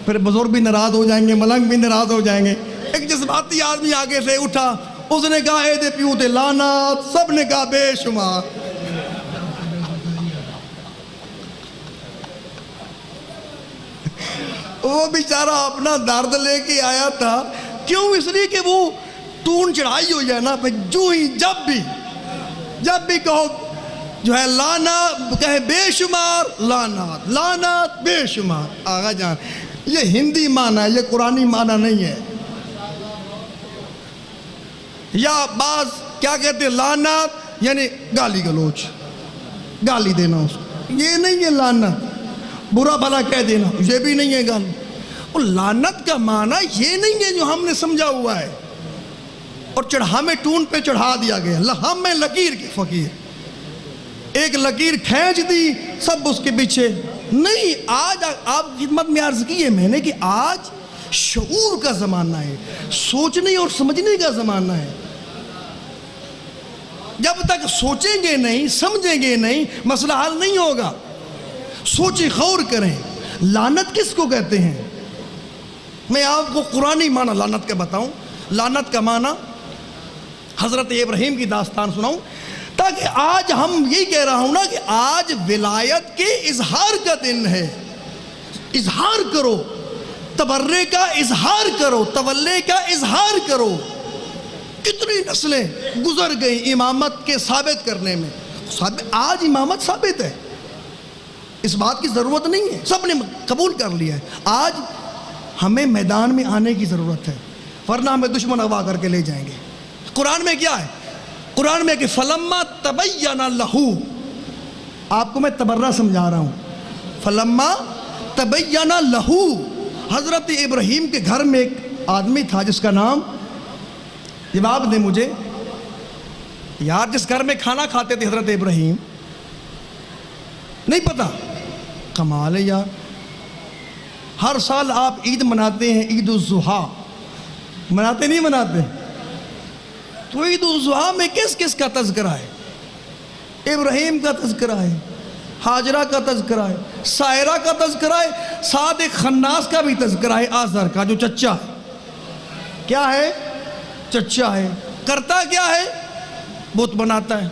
پھر بزرگ بھی ناراض ہو جائیں گے، ملنگ بھی ناراض ہو جائیں گے. ایک جذباتی آدمی آگے سے اٹھا، اس نے کہا اے دے پیو تے لعنت. سب نے کہا بے شمار. وہ بیچارہ اپنا درد لے کے آیا تھا. کیوں؟ اس لیے کہ وہ ٹون چڑھائی ہوئی ہے نا. جو ہی جب بھی کہو جو ہے لعنت، کہے بے شمار لعنت، لعنت بے شمار. آغا جان، یہ ہندی معنی ہے، یہ قرآنی معنی نہیں ہے. یا بعض کیا کہتے ہیں؟ لعنت یعنی گالی گلوچ، گالی دینا اس کو. یہ نہیں ہے لعنت. برا بھلا کہہ دینا، یہ بھی نہیں ہے گالی. اور لعنت کا معنی یہ نہیں ہے جو ہم نے سمجھا ہوا ہے. اور ہمیں ٹون پہ چڑھا دیا گیا. ہم میں لکیر کے فقیر، ایک لکیر کھینچ دی، سب اس کے پیچھے. نہیں، آج آپ خدمت میں عرض کی ہے میں نے کہ آج شعور کا زمانہ ہے، سوچنے اور سمجھنے کا زمانہ ہے. جب تک سوچیں گے نہیں، سمجھیں گے نہیں، مسئلہ حل نہیں ہوگا. سوچیں، غور کریں. لعنت کس کو کہتے ہیں؟ میں آپ کو قرآنی معنی لعنت کا بتاؤں. لعنت کا معنی حضرت ابراہیم کی داستان سناؤں، تاکہ آج ہم یہی کہہ رہا ہوں نا کہ آج ولایت کے اظہار کا دن ہے. اظہار کرو، تبرع کا اظہار کرو، تولے کا اظہار کرو. کتنی نسلیں گزر گئیں امامت کے ثابت کرنے میں. آج امامت ثابت ہے، اس بات کی ضرورت نہیں ہے، سب نے قبول کر لیا ہے. آج ہمیں میدان میں آنے کی ضرورت ہے، ورنہ ہمیں دشمن اغوا کر کے لے جائیں گے. قرآن میں کیا ہے؟ قرآن میں کہ فلما تبین لہو. آپ کو میں تبرع سمجھا رہا ہوں. فلما تبین لہو. حضرت ابراہیم کے گھر میں ایک آدمی تھا جس کا نام، جواب دیں مجھے یار، جس گھر میں کھانا کھاتے تھے حضرت ابراہیم، نہیں پتا؟ کمال ہے یار. ہر سال آپ عید مناتے ہیں، عید الضحیٰ مناتے نہیں مناتے؟ تو عید الضحیٰ میں کس کس کا تذکرہ ہے؟ ابراہیم کا تذکرہ ہے، حاجرہ کا تذکرہ ہے، سائرہ کا تذکرہ ہے، ساتھ ایک خناس کا بھی تذکرہ ہے، آزر کا جو چچا ہے. کیا ہے؟ چچا ہے. کرتا کیا ہے؟ بت بناتا ہے.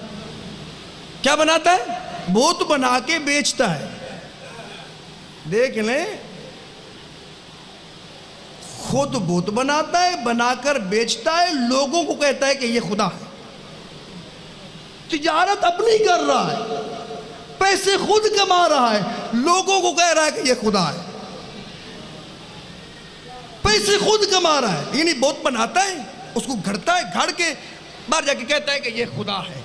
کیا بناتا ہے؟ بت بنا کے بیچتا ہے. دیکھ لیں، خود بت بناتا ہے، بنا کر بیچتا ہے، لوگوں کو کہتا ہے کہ یہ خدا ہے. تجارت اپنی کر رہا ہے، پیسے خود کما رہا ہے، لوگوں کو کہہ رہا ہے کہ یہ خدا ہے. پیسے خود کما رہا ہے، یعنی بت بناتا ہے، اس کو گھڑتا ہے، گھڑ کے باہر جا کے کہتا ہے کہ یہ خدا ہے.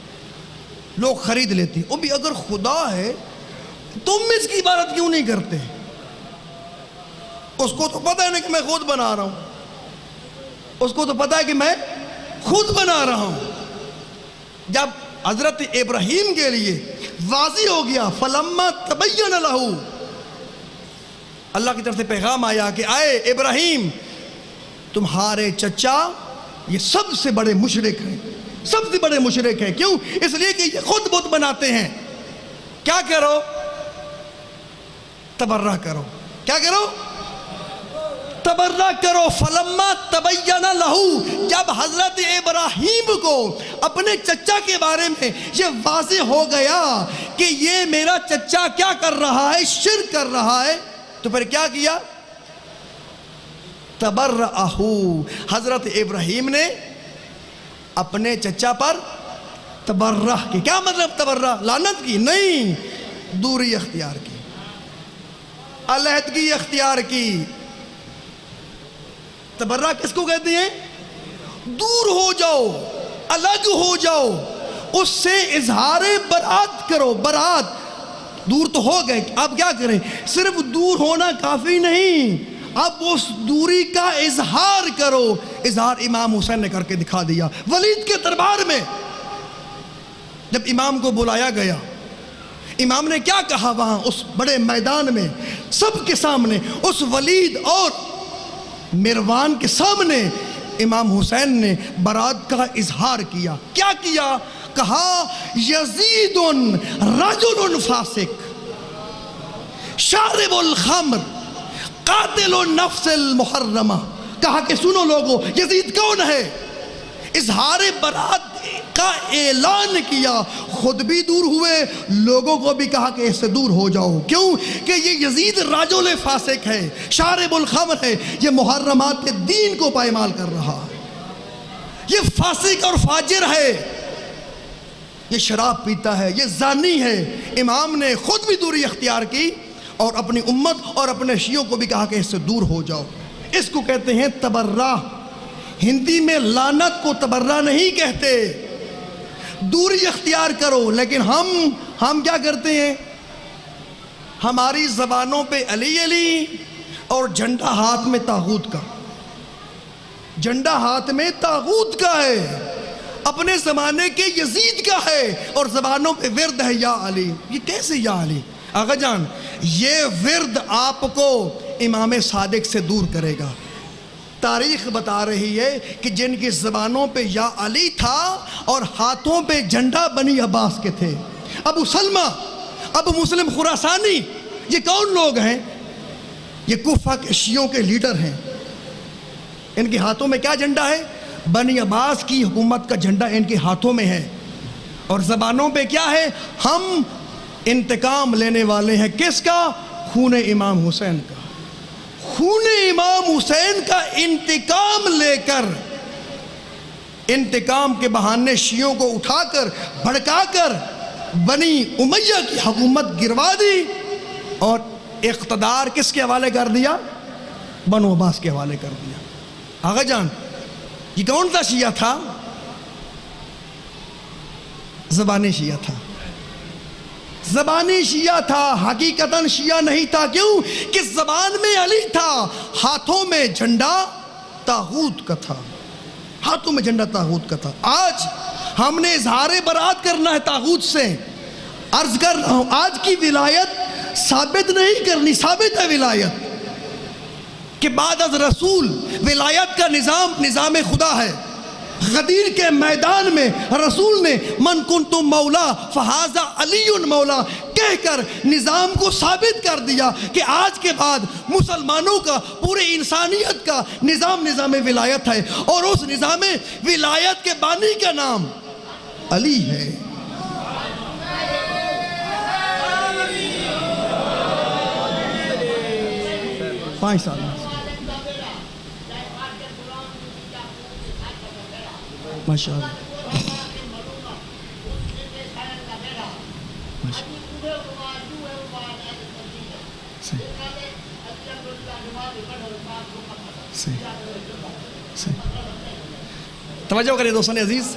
لوگ خرید لیتے ہیں. وہ بھی اگر خدا ہے، تم اس کی عبادت کیوں نہیں کرتے؟ اس کو تو پتہ ہے نا کہ میں خود بنا رہا ہوں، اس کو تو پتہ ہے کہ میں خود بنا رہا ہوں۔ جب حضرت ابراہیم کے لیے واضح ہو گیا فلما تبین لہ، اللہ کی طرف سے پیغام آیا کہ آئے ابراہیم، تمہارے چچا یہ سب سے بڑے مشرک ہیں، سب سے بڑے مشرک ہیں۔ کیوں؟ اس لیے کہ یہ خود بت بناتے ہیں۔ کیا کرو؟ تبرہ کرو۔ کیا کرو؟ تبرہ کرو۔ فلما تبین لہ، جب حضرت ابراہیم کو اپنے چچا کے بارے میں یہ واضح ہو گیا کہ یہ میرا چچا کیا کر رہا ہے، شرک کر رہا ہے، تو پھر کیا کیا؟ تبرأہ، حضرت ابراہیم نے اپنے چچا پر تبرہ کی۔ کیا مطلب تبرہ؟ لعنت کی نہیں، دوری اختیار کی، علیحدگی اختیار کی۔ تبرہ کس کو کہتے ہیں؟ دور ہو جاؤ، الگ ہو جاؤ، اس سے اظہار برات کرو۔ برات، دور تو ہو گئے، اب کیا کریں؟ صرف دور ہونا کافی نہیں، اب اس دوری کا اظہار کرو۔ اظہار امام حسین نے کر کے دکھا دیا ولید کے دربار میں۔ جب امام کو بلایا گیا، امام نے کیا کہا وہاں اس بڑے میدان میں سب کے سامنے، اس ولید اور مروان کے سامنے امام حسین نے برات کا اظہار کیا۔ کیا کیا؟ کہا یزید رجل فاسق شارب الخمر قاتل النفس المحرمہ۔ کہا کہ سنو لوگو، یزید کون ہے؟ اظہار برات کا اعلان کیا، خود بھی دور ہوئے، لوگوں کو بھی کہا کہ اس سے دور ہو جاؤ۔ کیوں؟ کہ یہ یزید رجل فاسق ہے، شارب الخمر ہے، یہ محرمات دین کو پائمال کر رہا ہے، یہ فاسق اور فاجر ہے، یہ شراب پیتا ہے، یہ زانی ہے۔ امام نے خود بھی دوری اختیار کی اور اپنی امت اور اپنے شیعوں کو بھی کہا کہ اس سے دور ہو جاؤ۔ اس کو کہتے ہیں تبرہ۔ ہندی میں لعنت کو تبرہ نہیں کہتے، دوری اختیار کرو۔ لیکن ہم کیا کرتے ہیں؟ ہماری زبانوں پہ علی علی اور جھنڈا ہاتھ میں طاغوت کا، جھنڈا ہاتھ میں طاغوت کا ہے، اپنے زمانے کے یزید کا ہے، اور زبانوں پہ ورد ہے یا علی۔ یہ کیسے یا علی؟ آقا جان، یہ ورد آپ کو امام صادق سے دور کرے گا۔ تاریخ بتا رہی ہے کہ جن کی زبانوں پہ یا علی تھا اور ہاتھوں پہ جھنڈا بنی عباس کے تھے، ابو سلمہ، ابو مسلم خراسانی، یہ کون لوگ ہیں؟ یہ کوفہ کے شیعوں کے لیڈر ہیں۔ ان کے ہاتھوں میں کیا جھنڈا ہے؟ بنی عباس کی حکومت کا جھنڈا ان کے ہاتھوں میں ہے، اور زبانوں پہ کیا ہے؟ ہم انتقام لینے والے ہیں۔ کس کا؟ خون امام حسین کا۔ خون امام حسین کا انتقام لے کر، انتقام کے بہانے شیعوں کو اٹھا کر، بھڑکا کر بنی امیہ کی حکومت گروا دی، اور اقتدار کس کے حوالے کر دیا؟ بنو عباس کے حوالے کر دیا۔ آقا جان، یہ کون سا شیعہ تھا؟ زبانی شیعہ تھا، زبانی شیعہ تھا، حقیقتاً شیعہ نہیں تھا۔ کیوں؟ کہ زبان میں علی تھا، ہاتھوں میں جھنڈا طاغوت کا تھا، ہاتھوں میں جھنڈا طاغوت کا تھا۔ آج ہم نے اظہار برات کرنا ہے طاغوت سے۔ عرض کر رہا ہوں، آج کی ولایت ثابت نہیں کرنی، ثابت ہے ولایت کہ بعد از رسول ولایت کا نظام خدا ہے۔ غدیر کے میدان میں رسول نے من کنتم مولا فہذا علی مولا کہہ کر نظام کو ثابت کر دیا کہ آج کے بعد مسلمانوں کا، پورے انسانیت کا نظام ولایت ہے، اور اس نظام ولایت کے بانی کا نام علی ہے۔ پانچ سال ماشاءاللہ، توجہ کریں دوستان عزیز۔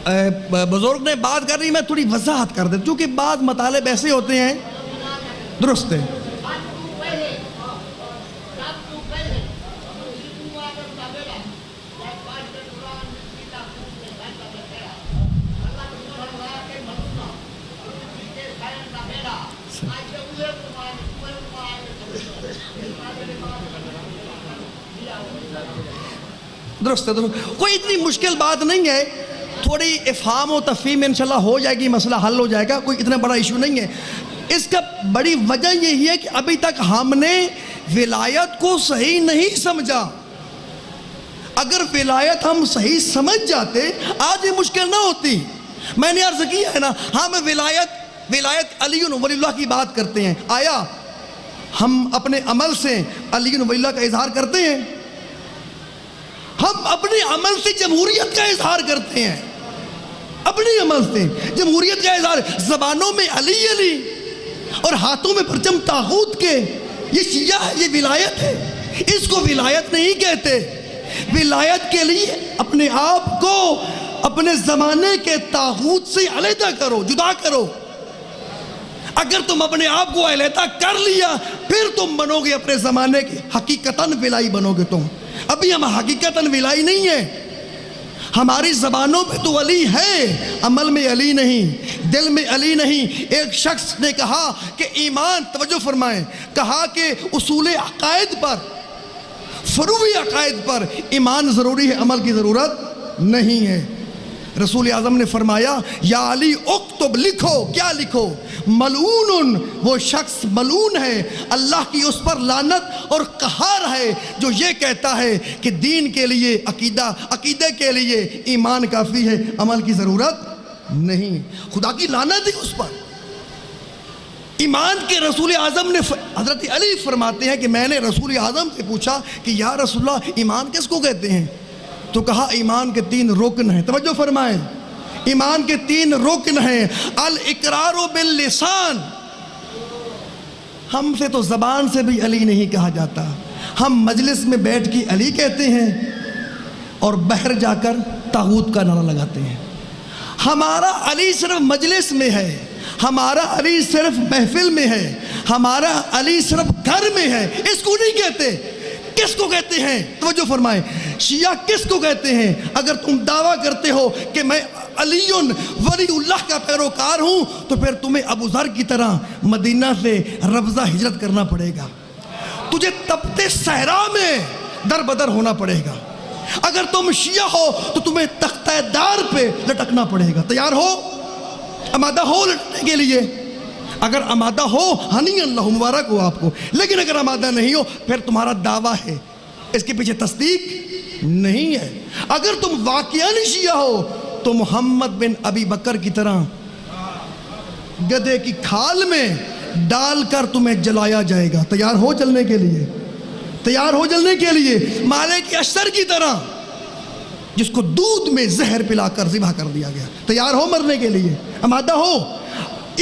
بزرگ نے بات کر رہی، میں تھوڑی وضاحت کر دیں چونکہ بعض مطالب ایسے ہوتے ہیں. درست ہے. درست ہے. کوئی اتنی مشکل بات نہیں ہے، تھوڑی افہام و تفہیم انشاءاللہ ہو جائے گی، مسئلہ حل ہو جائے گا، کوئی اتنا بڑا ایشو نہیں ہے. اس کا بڑی وجہ یہی ہے کہ ابھی تک ہم نے ولایت کو صحیح نہیں سمجھا. اگر ولایت ہم صحیح سمجھ جاتے آج یہ مشکل نہ ہوتی. میں نے عرض کیا ہے نا، ہم ولایت علی ولی اللہ کی بات کرتے ہیں. آیا ہم اپنے عمل سے علی ولی اللہ کا اظہار کرتے ہیں؟ ہم اپنے عمل سے جمہوریت کا اظہار کرتے ہیں. اپنے عمل سے جمہوریت کا اظہار، زبانوں میں علی علی اور ہاتھوں میں پرچم طاغوت کے. یہ شیعہ ہے، یہ ولایت ہے. اس کو ولایت نہیں کہتے. ولایت کے لیے اپنے آپ کو اپنے زمانے کے طاغوت سے علیحدہ کرو، جدا کرو. اگر تم اپنے آپ کو علیحدہ کر لیا پھر تم بنو گے اپنے زمانے کے حقیقتاً ولائی بنو گے تم. ابھی ہم حقیقتاً ولائی نہیں ہیں. ہماری زبانوں پہ تو علی ہے، عمل میں علی نہیں، دل میں علی نہیں. ایک شخص نے کہا کہ ایمان، توجہ فرمائیں، کہا کہ اصول عقائد پر، فروعی عقائد پر ایمان ضروری ہے، عمل کی ضرورت نہیں ہے. رسول اعظم نے فرمایا یا علی اکتب، لکھو. کیا لکھو؟ ملعون، وہ شخص ملعون ہے، اللہ کی اس پر لعنت اور قہر ہے جو یہ کہتا ہے کہ دین کے لیے عقیدے کے لیے ایمان کافی ہے، عمل کی ضرورت نہیں. خدا کی لعنت ہے اس پر. ایمان کے رسول اعظم نے، حضرت علی فرماتے ہیں کہ میں نے رسول اعظم سے پوچھا کہ یا رسول اللہ ایمان کس کو کہتے ہیں؟ تو کہا ایمان کے 3 رکن ہیں. توجہ فرمائیں، ایمان کے 3 رکن ہیں. الاقرار باللسان، ہم سے تو زبان سے بھی علی نہیں کہا جاتا. ہم مجلس میں بیٹھ کے علی کہتے ہیں اور باہر جا کر طاغوت کا نعرہ لگاتے ہیں. ہمارا علی صرف مجلس میں ہے، ہمارا علی صرف محفل میں ہے، ہمارا علی صرف گھر میں ہے. اس کو نہیں کہتے. کس کو کہتے ہیں؟ توجہ فرمائیں، شیعہ کس کو کہتے ہیں؟ اگر تم دعویٰ کرتے ہو کہ میں علی ولی اللہ کا پیروکار ہوں تو پھر تمہیں ابو ذر کی طرح مدینہ سے ربضہ ہجرت کرنا پڑے گا. تجھے تپتے صحرا میں در بدر ہونا پڑے گا. اگر تم شیعہ ہو تو تمہیں تختہ دار پہ لٹکنا پڑے گا. تیار ہو؟ آمادہ ہو لٹنے کے لیے؟ اگر آمادہ ہو ہنی اللہ، مبارک ہو آپ کو. لیکن اگر آمادہ نہیں ہو پھر تمہارا دعویٰ ہے، اس کے پیچھے تصدیق نہیں ہے. اگر تم واقعاً شیعہ ہو تو محمد بن ابی بکر کی طرح گدھے کی کھال میں ڈال کر تمہیں جلایا جائے گا. تیار ہو جلنے کے لیے؟ تیار ہو جلنے کے لیے؟ مالک اشتر کی طرح جس کو دودھ میں زہر پلا کر ذبح کر دیا گیا. تیار ہو مرنے کے لیے؟ آمادہ ہو؟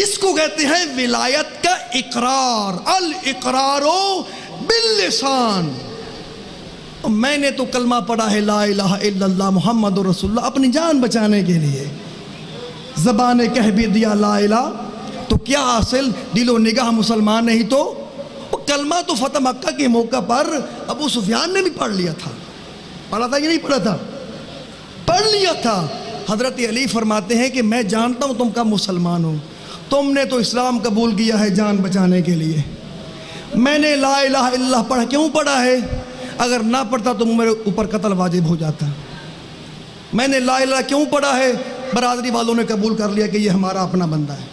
اس کو کہتے ہیں ولایت کا اقرار. الاقرار باللسان. میں نے تو کلمہ پڑھا ہے لا الہ الا اللہ محمد رسول اللہ اپنی جان بچانے کے لیے، زبان کہہ بھی دیا لا الہ، تو کیا حاصل؟ دل و نگاہ مسلمان نہیں تو وہ کلمہ تو فتح مکہ کے موقع پر ابو سفیان نے بھی پڑھ لیا تھا. پڑھا تھا یا نہیں پڑھا تھا؟ پڑھ لیا تھا. حضرت علی فرماتے ہیں کہ میں جانتا ہوں تم کب مسلمان ہو. تم نے تو اسلام قبول کیا ہے جان بچانے کے لیے. میں نے لا الہ الا اللہ پڑھا. کیوں پڑھا ہے؟ اگر نہ پڑھتا تو میرے اوپر قتل واجب ہو جاتا. میں نے لا الہ کیوں پڑھا ہے؟ برادری والوں نے قبول کر لیا کہ یہ ہمارا اپنا بندہ ہے.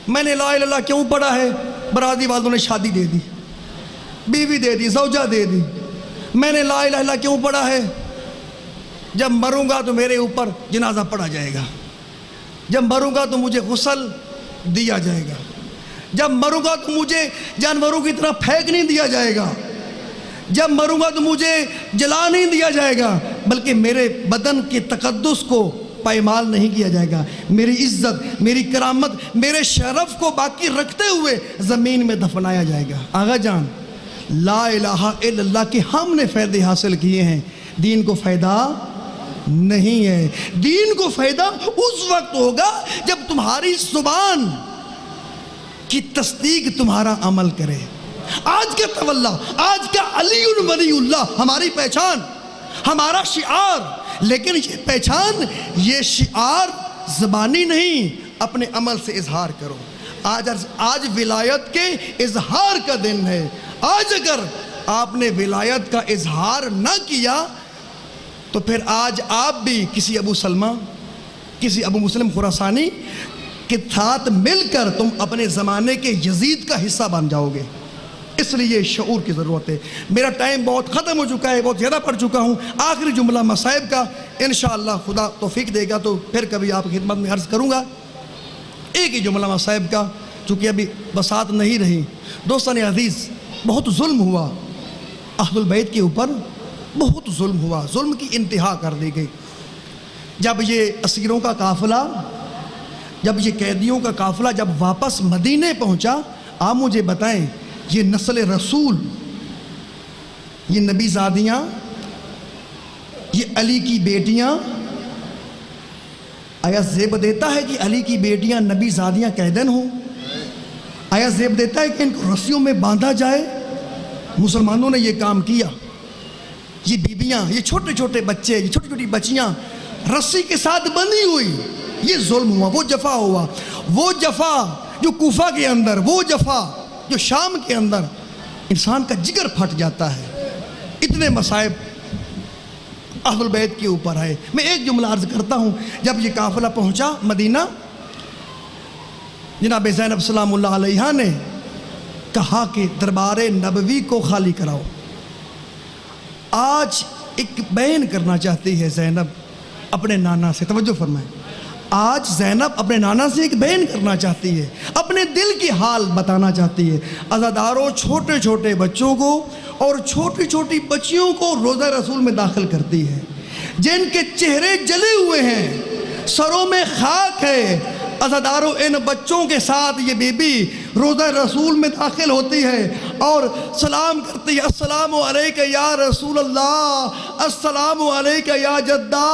میں نے لا الہ کیوں پڑھا ہے؟ برادری والوں نے شادی دے دی، بیوی دے دی، زوجہ دے دی. میں نے لا الہ کیوں پڑھا ہے؟ جب مروں گا تو میرے اوپر جنازہ پڑھا جائے گا، جب مروں گا تو مجھے غسل دیا جائے گا، جب مروں گا تو مجھے جانوروں کی طرح پھینک نہیں دیا جائے گا، جب مروں گا تو مجھے جلا نہیں دیا جائے گا، بلکہ میرے بدن کے تقدس کو پائمال نہیں کیا جائے گا. میری عزت، میری کرامت، میرے شرف کو باقی رکھتے ہوئے زمین میں دفنایا جائے گا. آغا جان، لا الہ الا اللہ کے ہم نے فائدے حاصل کیے ہیں، دین کو فائدہ نہیں ہے. دین کو فائدہ اس وقت ہوگا جب تمہاری زبان کی تصدیق تمہارا عمل کرے. آج کا تولا، آج کا علی ولی اللہ ہماری پہچان، ہمارا شعار، لیکن یہ پہچان، یہ شعار زبانی نہیں، اپنے عمل سے اظہار کرو. آج ولایت کے اظہار کا دن ہے. آج اگر آپ نے ولایت کا اظہار نہ کیا تو پھر آج آپ بھی کسی ابو سلمہ، کسی ابو مسلم خراسانی کے ساتھ مل کر تم اپنے زمانے کے یزید کا حصہ بن جاؤ گے. اس لیے شعور کی ضرورت ہے. میرا ٹائم بہت ختم ہو چکا ہے، بہت زیادہ پڑھ چکا ہوں. آخری جملہ مصائب کا انشاءاللہ خدا توفیق دے گا تو پھر کبھی آپ کی خدمت میں عرض کروں گا. ایک ہی جملہ مصائب کا، چونکہ ابھی بساط نہیں رہی. دوستان عزیز، بہت ظلم ہوا اہل البیت کے اوپر، بہت ظلم ہوا، ظلم کی انتہا کر دی گئی. جب یہ اسیروں کا قافلہ، جب یہ قیدیوں کا قافلہ جب واپس مدینے پہنچا، آپ مجھے بتائیں یہ نسل رسول، یہ نبی زادیاں، یہ علی کی بیٹیاں، آیا زیب دیتا ہے کہ علی کی بیٹیاں نبی زادیاں قیدن ہوں؟ آیا زیب دیتا ہے کہ ان کو رسیوں میں باندھا جائے؟ مسلمانوں نے یہ کام کیا. یہ بیبیاں، یہ چھوٹے چھوٹے بچے، یہ چھوٹی چھوٹی بچیاں رسی کے ساتھ بندھی ہوئی. یہ ظلم ہوا، وہ جفا ہوا. وہ جفا جو کوفہ کے اندر، وہ جفا جو شام کے اندر، انسان کا جگر پھٹ جاتا ہے. اتنے مصائب اہل البیت کے اوپر ہے. میں ایک جملہ عرض کرتا ہوں. جب یہ قافلہ پہنچا مدینہ، جناب زینب سلام اللہ علیہا نے کہا کہ دربار نبوی کو خالی کراؤ. آج ایک بیان کرنا چاہتی ہے زینب اپنے نانا سے، توجہ فرمائیں. آج زینب اپنے نانا سے ایک بیان کرنا چاہتی ہے، اپنے دل کی حال بتانا چاہتی ہے. عزاداروں، چھوٹے چھوٹے بچوں کو اور چھوٹی چھوٹی بچیوں کو روضہ رسول میں داخل کرتی ہے، جن کے چہرے جلے ہوئے ہیں، سروں میں خاک ہے. عزاداروں، ان بچوں کے ساتھ یہ بی بی روضہ رسول میں داخل ہوتی ہے اور سلام کرتی ہے. السلام علیکہ یا رسول اللہ، السلام علیکہ یا جدہ.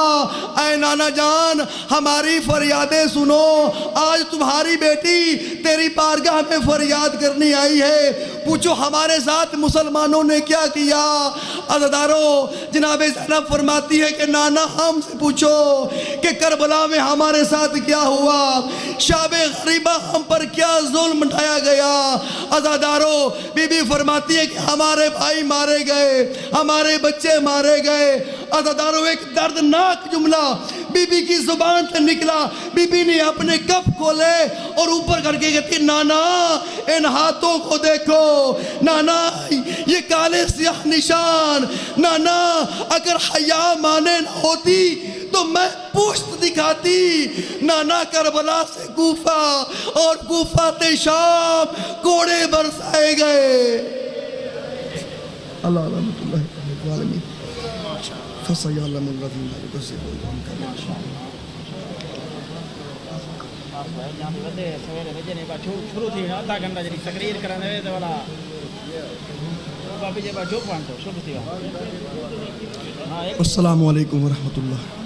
اے نانا جان، ہماری فریادیں سنو. آج تمہاری بیٹی تیری بارگاہ میں فریاد کرنی آئی ہے. پوچھو ہمارے ساتھ مسلمانوں نے کیا کیا. عزاداروں، جناب زینب فرماتی ہے کہ نانا ہم سے پوچھو کہ کربلا میں ہمارے ساتھ کیا ہوا، شاب غریبہ ہم پر کیا ظلم ڈھایا گیا. عزاداروں، بی بی فرماتی ہے کہ ہمارے بھائی مارے گئے، ہمارے بچے مارے گئے. عزاداروں، ایک دردناک جملہ بی بی کی زبان سے نکلا. بی بی نے اپنے کف کھولے اور اوپر کر کے کہتی، نانا ان ہاتھوں کو دیکھو، نانا یہ کالے سیاہ نشان. نانا اگر حیا مانے نہ ہوتی تو میں پشت دکھاتی. نانا کربلا سے کوفہ اور کوفہ سے شام کوڑے برسائے گئے. اللہ رحمت اللہ علیہ فسيعلم الذين يكذبون السلام علیکم ورحمۃ اللہ.